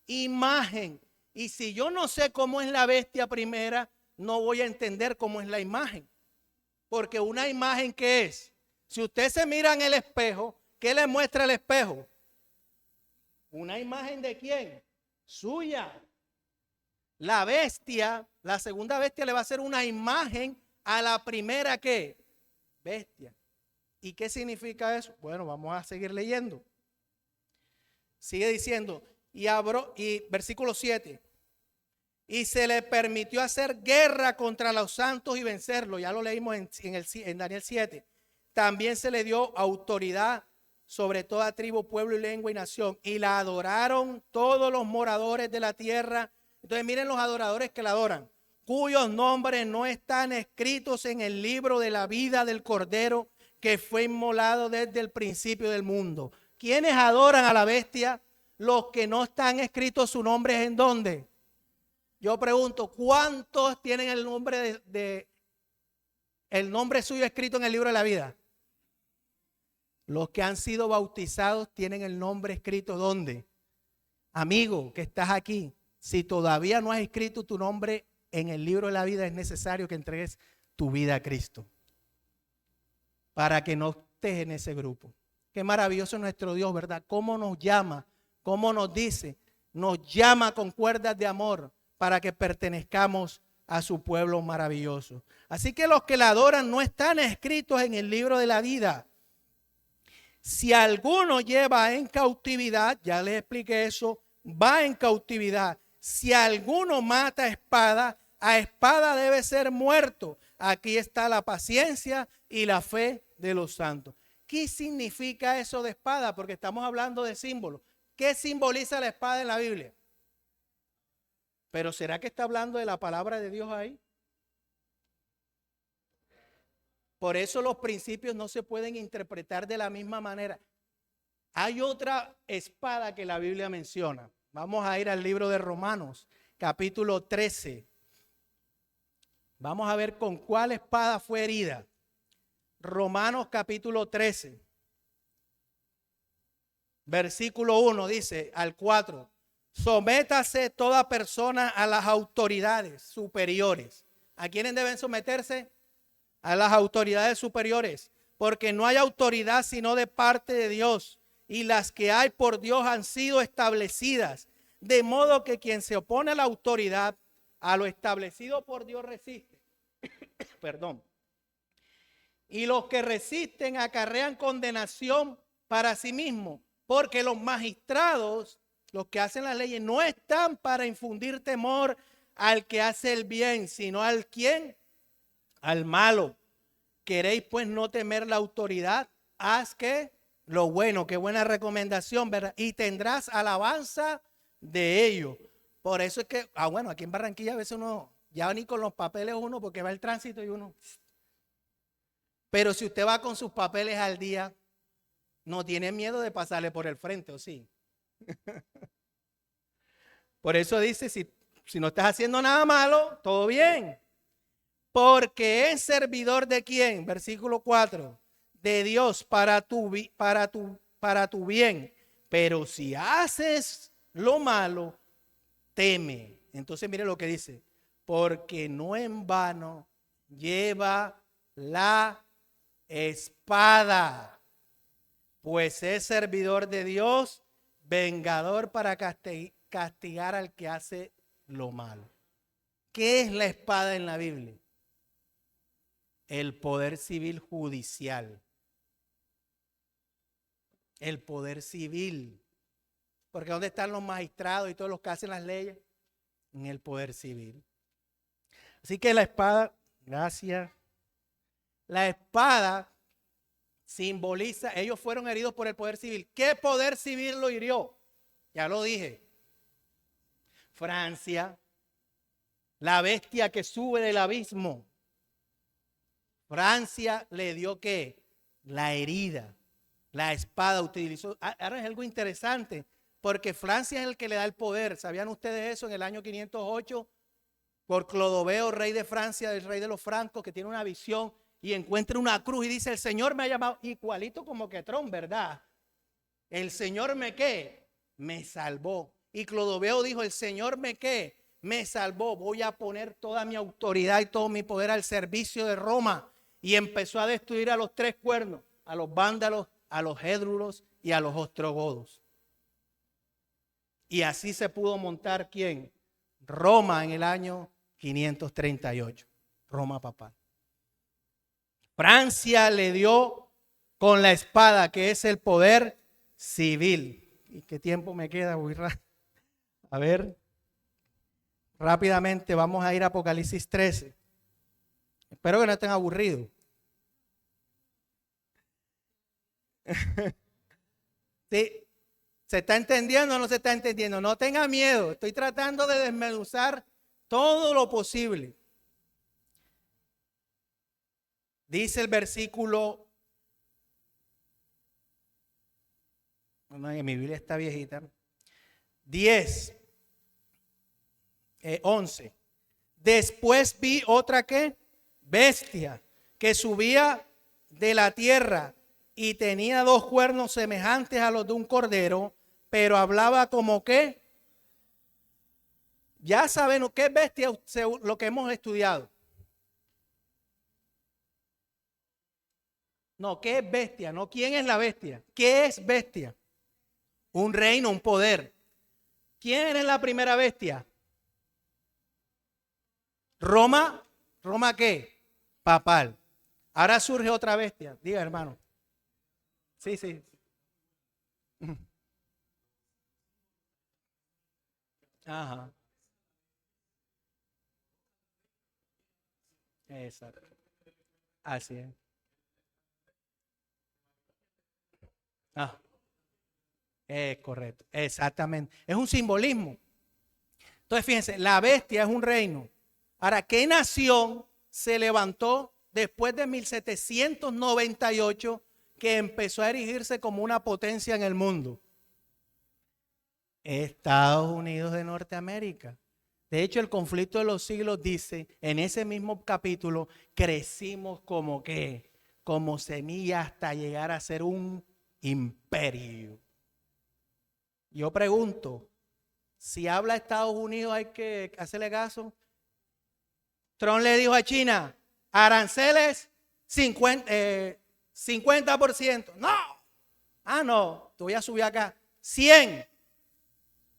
imagen. Y si yo no sé cómo es la bestia primera, no voy a entender cómo es la imagen. Porque una imagen, ¿qué es? Si usted se mira en el espejo, ¿qué le muestra el espejo? ¿Una imagen de quién? Suya. La bestia, la segunda bestia le va a hacer una imagen a la primera, ¿qué? Bestia. ¿Y qué significa eso? Bueno, vamos a seguir leyendo. Sigue diciendo, y versículo 7. Y se le permitió hacer guerra contra los santos y vencerlos. Ya lo leímos en Daniel 7. También se le dio autoridad sobre toda tribu, pueblo y lengua y nación. Y la adoraron todos los moradores de la tierra. Entonces miren los adoradores que la adoran, cuyos nombres no están escritos en el libro de la vida del Cordero que fue inmolado desde el principio del mundo. ¿Quiénes adoran a la bestia? Los que no están escritos su nombre, ¿en dónde? Yo pregunto, ¿cuántos tienen el nombre el nombre suyo escrito en el libro de la vida? Los que han sido bautizados tienen el nombre escrito ¿dónde? Amigo, que estás aquí, si todavía no has escrito tu nombre en el libro de la vida, es necesario que entregues tu vida a Cristo para que no estés en ese grupo. Qué maravilloso es nuestro Dios, ¿verdad? Cómo nos llama, cómo nos dice, nos llama con cuerdas de amor para que pertenezcamos a su pueblo maravilloso. Así que los que la adoran no están escritos en el libro de la vida. Si alguno lleva en cautividad, ya les expliqué eso, va en cautividad. Si alguno mata a espada debe ser muerto. Aquí está la paciencia y la fe de los santos. ¿Qué significa eso de espada? Porque estamos hablando de símbolos. ¿Qué simboliza la espada en la Biblia? Pero ¿será que está hablando de la palabra de Dios ahí? Por eso los principios no se pueden interpretar de la misma manera. Hay otra espada que la Biblia menciona. Vamos a ir al libro de Romanos, capítulo 13. Vamos a ver con cuál espada fue herida. Romanos capítulo 13. Versículo 1 dice al 4. Sométase toda persona a las autoridades superiores. ¿A quiénes deben someterse? A las autoridades superiores, porque no hay autoridad sino de parte de Dios, y las que hay por Dios han sido establecidas, de modo que quien se opone a la autoridad, a lo establecido por Dios resiste. Perdón. Y los que resisten acarrean condenación para sí mismos, porque los magistrados, los que hacen las leyes, no están para infundir temor al que hace el bien, sino al quien al malo. ¿Queréis pues no temer la autoridad? Haz que lo bueno, qué buena recomendación, ¿verdad? Y tendrás alabanza de ello. Por eso es que, bueno, aquí en Barranquilla a veces uno, ya ni con los papeles uno, porque va el tránsito y uno. Pero si usted va con sus papeles al día, no tiene miedo de pasarle por el frente, ¿o sí? Por eso dice, si no estás haciendo nada malo, todo bien. Porque es servidor de quién, versículo 4, de Dios para tu bien. Pero si haces lo malo, teme. Entonces mire lo que dice, porque no en vano lleva la espada, pues es servidor de Dios, vengador para castigar al que hace lo malo. ¿Qué es la espada en la Biblia? El poder civil judicial. El poder civil. Porque ¿dónde están los magistrados y todos los que hacen las leyes? En el poder civil. Así que la espada, gracias. La espada simboliza, ellos fueron heridos por el poder civil. ¿Qué poder civil lo hirió? Ya lo dije. Francia, la bestia que sube del abismo. Francia le dio ¿qué? La herida, la espada utilizó. Ahora es algo interesante, porque Francia es el que le da el poder. ¿Sabían ustedes eso? En el año 508, por Clodoveo, rey de Francia, el rey de los francos, que tiene una visión y encuentra una cruz y dice, el Señor me ha llamado, igualito como que Trump, ¿verdad? El Señor me ¿qué? Me salvó. Y Clodoveo dijo, el Señor me ¿qué? Me salvó. Voy a poner toda mi autoridad y todo mi poder al servicio de Roma. Y empezó a destruir a los tres cuernos, a los vándalos, a los hédrulos y a los ostrogodos. Y así se pudo montar ¿quién? Roma en el año 538. Roma papal. Francia le dio con la espada, que es el poder civil. ¿Y qué tiempo me queda? A ver, rápidamente vamos a ir a Apocalipsis 13. Espero que no estén aburridos. ¿Sí? ¿Se está entendiendo o no se está entendiendo? No tenga miedo. Estoy tratando de desmenuzar todo lo posible. Dice el versículo. No, mi Biblia está viejita. 11. Después vi otra ¿qué? Bestia que subía de la tierra y tenía dos cuernos semejantes a los de un cordero, pero hablaba como ¿qué? Ya saben qué es bestia, lo que hemos estudiado. No, ¿qué es bestia? No, ¿quién es la bestia? ¿Qué es bestia? Un reino, un poder. ¿Quién es la primera bestia? Roma. ¿Roma qué? Papal. Ahora surge otra bestia. Diga, hermano. Sí, sí. Ajá. Exacto. Así es. Ah, es correcto. Exactamente. Es un simbolismo. Entonces, fíjense, la bestia es un reino. Ahora, ¿qué nación se levantó después de 1798 que empezó a erigirse como una potencia en el mundo? Estados Unidos de Norteamérica. De hecho, el conflicto de los siglos dice, en ese mismo capítulo, crecimos como ¿qué? Como semilla hasta llegar a ser un imperio. Yo pregunto, si habla Estados Unidos hay que hacerle caso. Trump le dijo a China, aranceles 50%. No. Ah, no, te voy a subir acá. 100.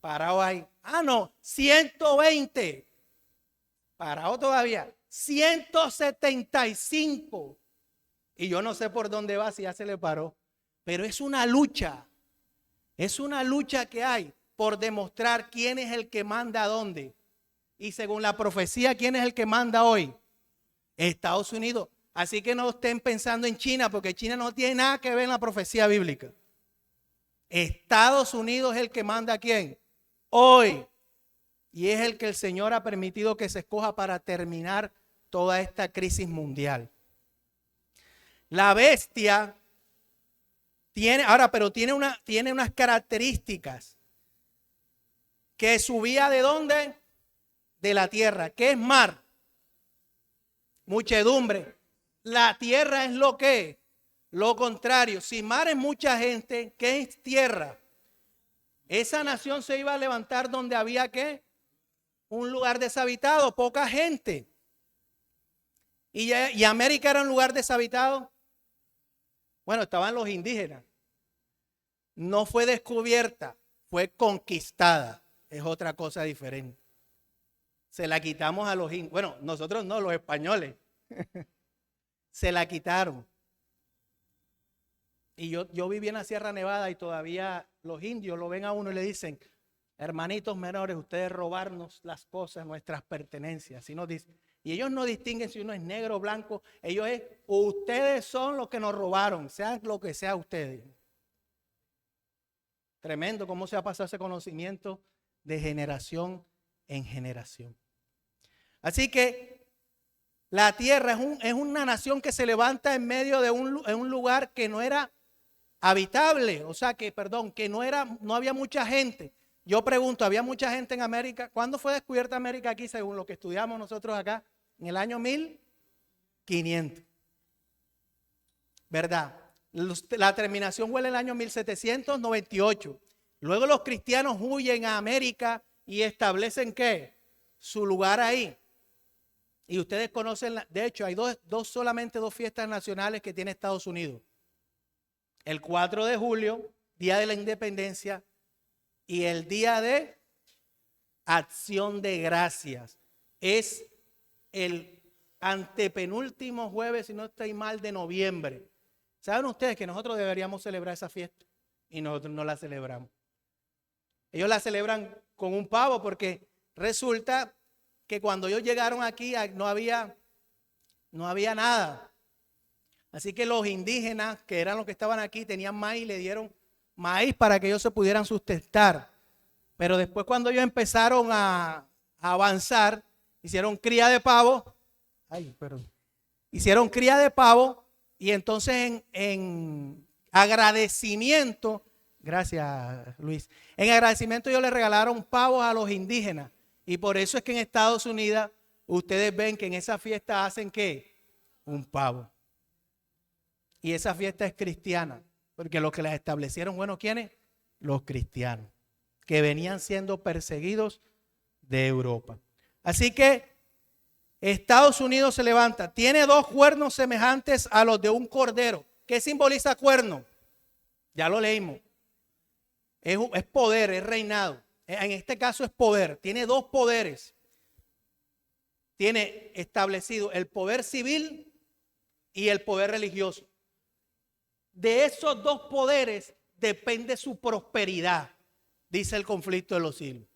Parado ahí. Ah, no, 120. Parado todavía. 175. Y yo no sé por dónde va, si ya se le paró. Pero es una lucha. Es una lucha que hay por demostrar quién es el que manda a dónde. Y según la profecía, ¿quién es el que manda hoy? Estados Unidos. Así que no estén pensando en China, porque China no tiene nada que ver en la profecía bíblica. Estados Unidos es el que manda a quién. Hoy. Y es el que el Señor ha permitido que se escoja para terminar toda esta crisis mundial. La bestia tiene, ahora, pero tiene unas características. Que subía ¿de dónde? De la tierra. ¿Qué es mar? Muchedumbre. La tierra es lo que, lo contrario. Si mar es mucha gente, ¿qué es tierra? Esa nación se iba a levantar donde había ¿qué? Un lugar deshabitado, poca gente. ¿Y América era un lugar deshabitado? Bueno, estaban los indígenas. No fue descubierta, fue conquistada. Es otra cosa diferente. Se la quitamos a los indios. Bueno, nosotros no, los españoles. Se la quitaron. Y yo viví en la Sierra Nevada y todavía los indios lo ven a uno y le dicen, hermanitos menores, ustedes robarnos las cosas, nuestras pertenencias. Así nos dicen. Y ellos no distinguen si uno es negro o blanco. Ellos es, ustedes son los que nos robaron, sean lo que sea ustedes. Tremendo cómo se ha pasado ese conocimiento de generación en generación. Así que la tierra es una nación que se levanta en medio de un lugar que no era habitable, o sea que, perdón, que no había mucha gente. Yo pregunto, ¿había mucha gente en América? ¿Cuándo fue descubierta América aquí, según lo que estudiamos nosotros acá? En el año 1500. ¿Verdad? La terminación fue en el año 1798. Luego los cristianos huyen a América y establecen ¿qué? Su lugar ahí. Y ustedes conocen, de hecho, hay solamente dos fiestas nacionales que tiene Estados Unidos. El 4 de julio, Día de la Independencia, y el Día de Acción de Gracias. Es el antepenúltimo jueves, si no estoy mal, de noviembre. ¿Saben ustedes que nosotros deberíamos celebrar esa fiesta? Y nosotros no la celebramos. Ellos la celebran con un pavo porque resulta que cuando ellos llegaron aquí no había nada. Así que los indígenas, que eran los que estaban aquí, tenían maíz y le dieron maíz para que ellos se pudieran sustentar. Pero después cuando ellos empezaron a avanzar, hicieron cría de pavo. Hicieron cría de pavo y entonces en agradecimiento, gracias Luis, en agradecimiento ellos le regalaron pavos a los indígenas. Y por eso es que en Estados Unidos ustedes ven que en esa fiesta hacen ¿qué? Un pavo. Y esa fiesta es cristiana, porque los que la establecieron, bueno, ¿quiénes? Los cristianos, que venían siendo perseguidos de Europa. Así que Estados Unidos se levanta, tiene dos cuernos semejantes a los de un cordero. ¿Qué simboliza cuerno? Ya lo leímos. Es poder, es reinado. En este caso es poder, tiene dos poderes. Tiene establecido el poder civil y el poder religioso. De esos dos poderes depende su prosperidad, dice el conflicto de los siglos.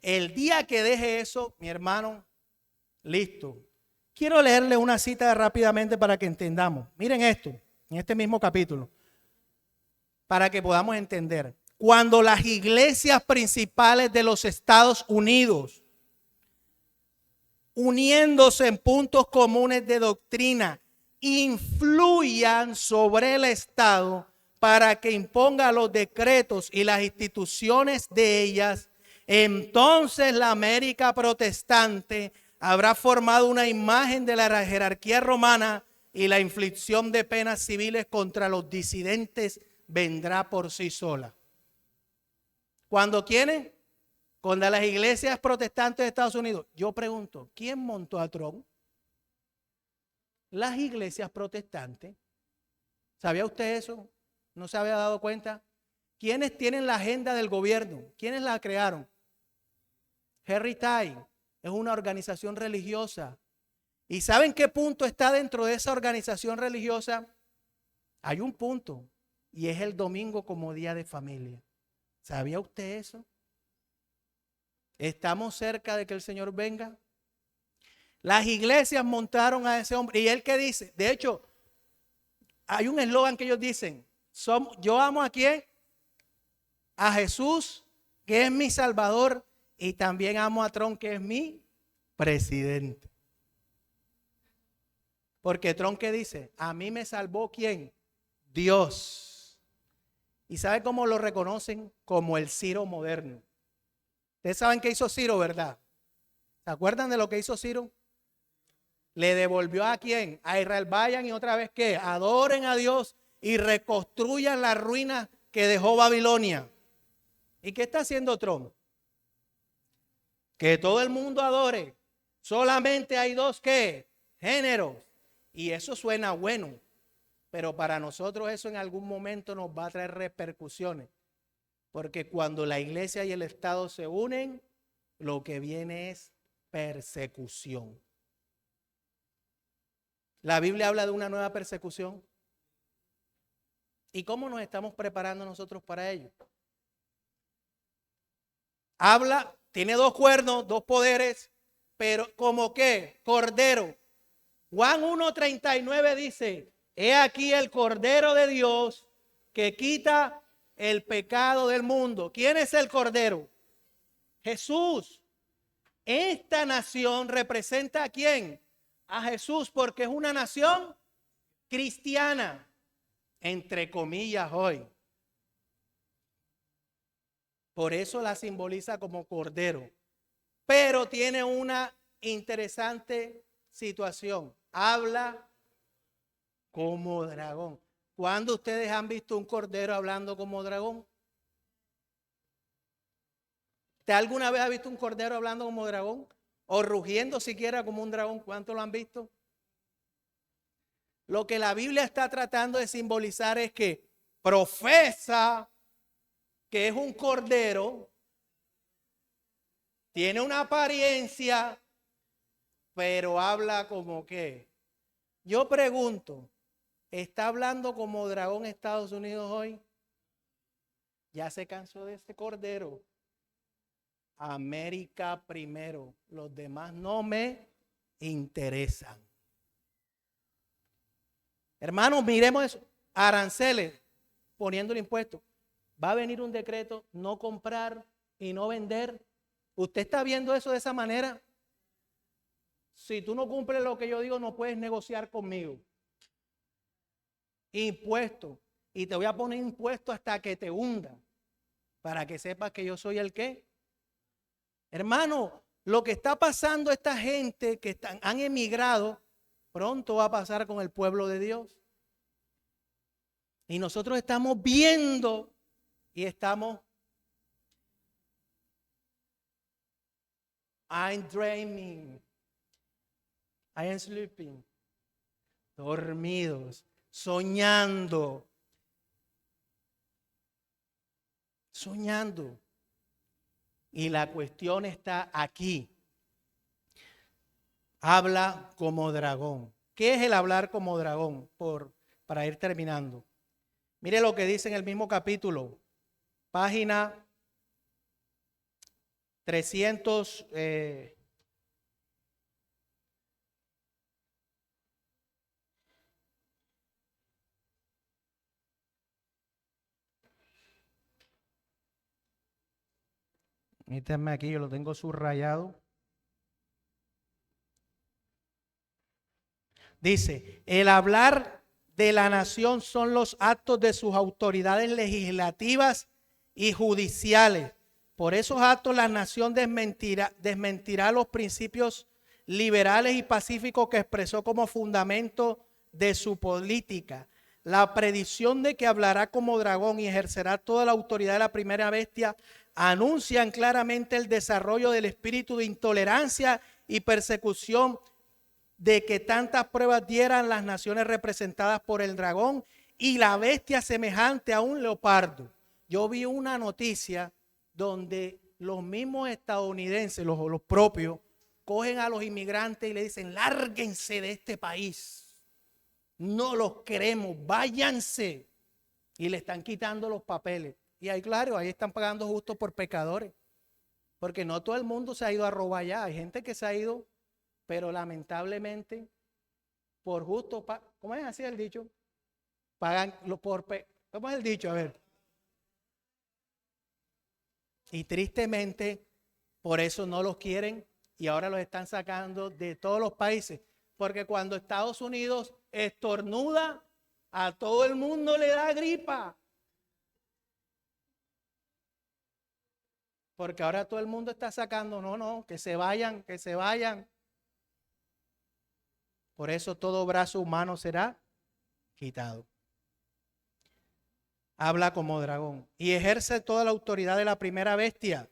El día que deje eso, mi hermano, listo. Quiero leerle una cita rápidamente para que entendamos. Miren esto, en este mismo capítulo, para que podamos entender. Cuando las iglesias principales de los Estados Unidos, uniéndose en puntos comunes de doctrina, influyan sobre el Estado para que imponga los decretos y las instituciones de ellas, entonces la América protestante habrá formado una imagen de la jerarquía romana y la inflicción de penas civiles contra los disidentes vendrá por sí sola. ¿Cuándo quiénes? Cuando las iglesias protestantes de Estados Unidos. Yo pregunto, ¿quién montó a Trump? Las iglesias protestantes. ¿Sabía usted eso? ¿No se había dado cuenta? ¿Quiénes tienen la agenda del gobierno? ¿Quiénes la crearon? Henry Tay es una organización religiosa. ¿Y saben qué punto está dentro de esa organización religiosa? Hay un punto y es el domingo como día de familia. ¿Sabía usted eso? ¿Estamos cerca de que el Señor venga? Las iglesias montaron a ese hombre. ¿Y él qué dice? De hecho, hay un eslogan que ellos dicen, yo amo ¿a quién? A Jesús, que es mi Salvador, y también amo a Trump, que es mi presidente. Porque Trump, ¿qué dice? A mí me salvó ¿quién? Dios. ¿Y sabe cómo lo reconocen? Como el Ciro moderno. Ustedes saben qué hizo Ciro, ¿verdad? ¿Se acuerdan de lo que hizo Ciro? Le devolvió ¿a quién? A Israel. Vayan y otra vez ¿qué? Adoren a Dios y reconstruyan las ruinas que dejó Babilonia. ¿Y qué está haciendo Trump? Que todo el mundo adore. Solamente hay dos ¿qué? Géneros. Y eso suena bueno. Pero para nosotros eso en algún momento nos va a traer repercusiones. Porque cuando la iglesia y el Estado se unen, lo que viene es persecución. La Biblia habla de una nueva persecución. ¿Y cómo nos estamos preparando nosotros para ello? Habla, tiene dos cuernos, dos poderes, pero ¿como qué? Cordero. Juan 1:39 dice, he aquí el Cordero de Dios que quita el pecado del mundo. ¿Quién es el Cordero? Jesús. Esta nación representa ¿a quién? A Jesús, porque es una nación cristiana, entre comillas hoy. Por eso la simboliza como cordero. Pero tiene una interesante situación. Habla como dragón. ¿Cuándo ustedes han visto un cordero hablando como dragón? ¿Usted alguna vez ha visto un cordero hablando como dragón? O rugiendo siquiera como un dragón. ¿Cuántos lo han visto? Lo que la Biblia está tratando de simbolizar es que profesa que es un cordero, tiene una apariencia, pero habla como que. Yo pregunto, ¿está hablando como dragón Estados Unidos hoy? Ya se cansó de este cordero. América primero, los demás no me interesan. Hermanos, miremos eso. Aranceles, poniendo el impuesto. Va a venir un decreto, no comprar y no vender. ¿Usted está viendo eso de esa manera? Si tú no cumples lo que yo digo, no puedes negociar conmigo. Impuesto. Y te voy a poner impuesto hasta que te hunda. Para que sepas que yo soy el qué. Hermano, lo que está pasando a esta gente que han emigrado, pronto va a pasar con el pueblo de Dios. Y nosotros estamos viendo y estamos I'm dreaming. I am sleeping. Dormidos, soñando. Soñando. Y la cuestión está aquí. Habla como dragón. ¿Qué es el hablar como dragón? Para ir terminando. Mire lo que dice en el mismo capítulo. Página 300. Mítenme aquí, yo lo tengo subrayado. Dice, el hablar de la nación son los actos de sus autoridades legislativas y judiciales. Por esos actos la nación desmentirá los principios liberales y pacíficos que expresó como fundamento de su política. La predicción de que hablará como dragón y ejercerá toda la autoridad de la primera bestia anuncian claramente el desarrollo del espíritu de intolerancia y persecución de que tantas pruebas dieran las naciones representadas por el dragón y la bestia semejante a un leopardo. Yo vi una noticia donde los mismos estadounidenses, los propios, cogen a los inmigrantes y le dicen, lárguense de este país, no los queremos, váyanse. Y le están quitando los papeles. Y ahí, claro, ahí están pagando justo por pecadores. Porque no todo el mundo se ha ido a robar allá. Hay gente que se ha ido pero lamentablemente, por justo, ¿cómo es así el dicho? Pagan ¿cómo es el dicho? A ver. Y tristemente, por eso no los quieren y ahora los están sacando de todos los países. Porque cuando Estados Unidos estornuda, a todo el mundo le da gripa. Porque ahora todo el mundo está sacando, no, que se vayan, que se vayan. Por eso todo brazo humano será quitado. Habla como dragón y ejerce toda la autoridad de la primera bestia,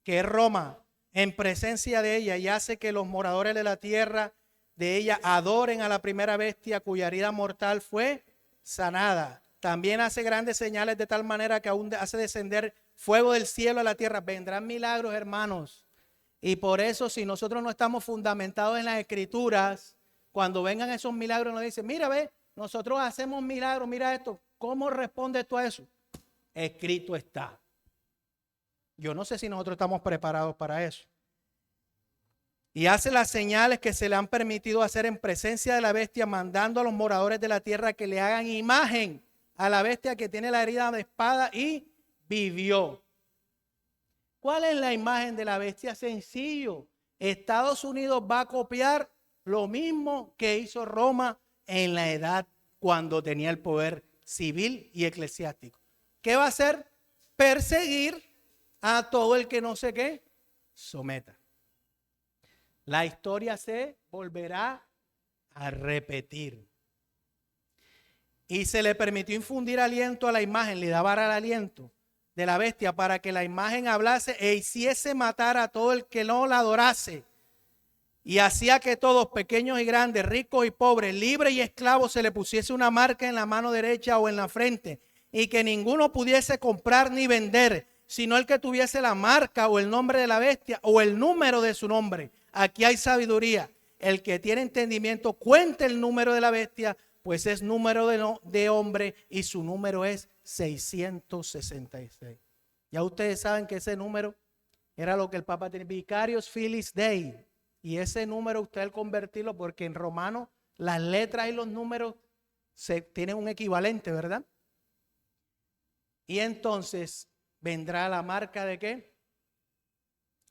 que es Roma, en presencia de ella, y hace que los moradores de la tierra de ella adoren a la primera bestia cuya herida mortal fue sanada. También hace grandes señales de tal manera que aún hace descender fuego del cielo a la tierra. Vendrán milagros, hermanos. Y por eso, si nosotros no estamos fundamentados en las escrituras, cuando vengan esos milagros nos dicen, mira, ve, nosotros hacemos milagros, mira esto. ¿Cómo responde tú a eso? Escrito está. Yo no sé si nosotros estamos preparados para eso. Y hace las señales que se le han permitido hacer en presencia de la bestia, mandando a los moradores de la tierra que le hagan imagen a la bestia que tiene la herida de espada y vivió. ¿Cuál es la imagen de la bestia? Sencillo. Estados Unidos va a copiar lo mismo que hizo Roma en la edad cuando tenía el poder civil y eclesiástico. ¿Qué va a hacer? Perseguir a todo el que no sé qué someta. La historia se volverá a repetir. Y se le permitió infundir aliento a la imagen, le daba el aliento de la bestia para que la imagen hablase e hiciese matar a todo el que no la adorase. Y hacía que todos, pequeños y grandes, ricos y pobres, libres y esclavos, se le pusiese una marca en la mano derecha o en la frente, y que ninguno pudiese comprar ni vender, sino el que tuviese la marca o el nombre de la bestia o el número de su nombre. Aquí hay sabiduría. El que tiene entendimiento cuente el número de la bestia, pues es número de hombre y su número es 666. Ya ustedes saben que ese número era lo que el Papa tenía, Vicarius Filis Dei. Y ese número usted al convertirlo, porque en romano las letras y los números tienen un equivalente, ¿verdad? Y entonces vendrá la marca de ¿qué?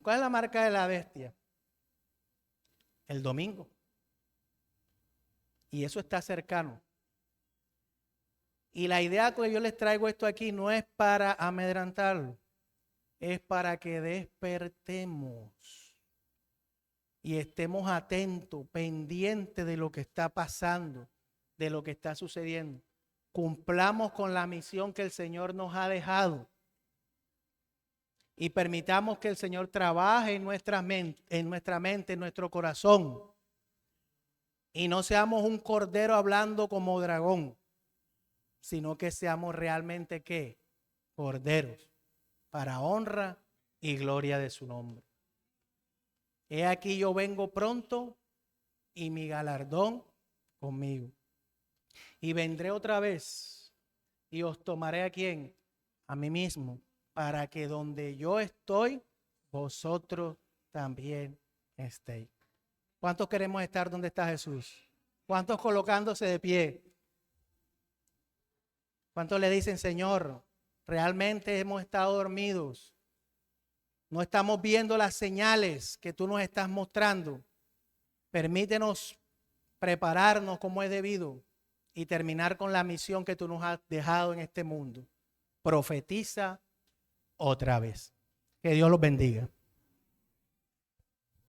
¿Cuál es la marca de la bestia? El domingo. Y eso está cercano. Y la idea que yo les traigo esto aquí no es para amedrentarlo, es para que despertemos y estemos atentos, pendientes de lo que está pasando, de lo que está sucediendo. Cumplamos con la misión que el Señor nos ha dejado y permitamos que el Señor trabaje en nuestra mente, en nuestro corazón, y no seamos un cordero hablando como dragón, sino que seamos realmente ¿qué? Corderos, para honra y gloria de su nombre. He aquí yo vengo pronto y mi galardón conmigo. Y vendré otra vez y os tomaré ¿a quién? A mí mismo, para que donde yo estoy, vosotros también estéis. ¿Cuántos queremos estar donde está Jesús? ¿Cuántos colocándose de pie? ¿Cuántos le dicen, Señor, realmente hemos estado dormidos? No estamos viendo las señales que tú nos estás mostrando. Permítenos prepararnos como es debido y terminar con la misión que tú nos has dejado en este mundo. Profetiza otra vez. Que Dios los bendiga.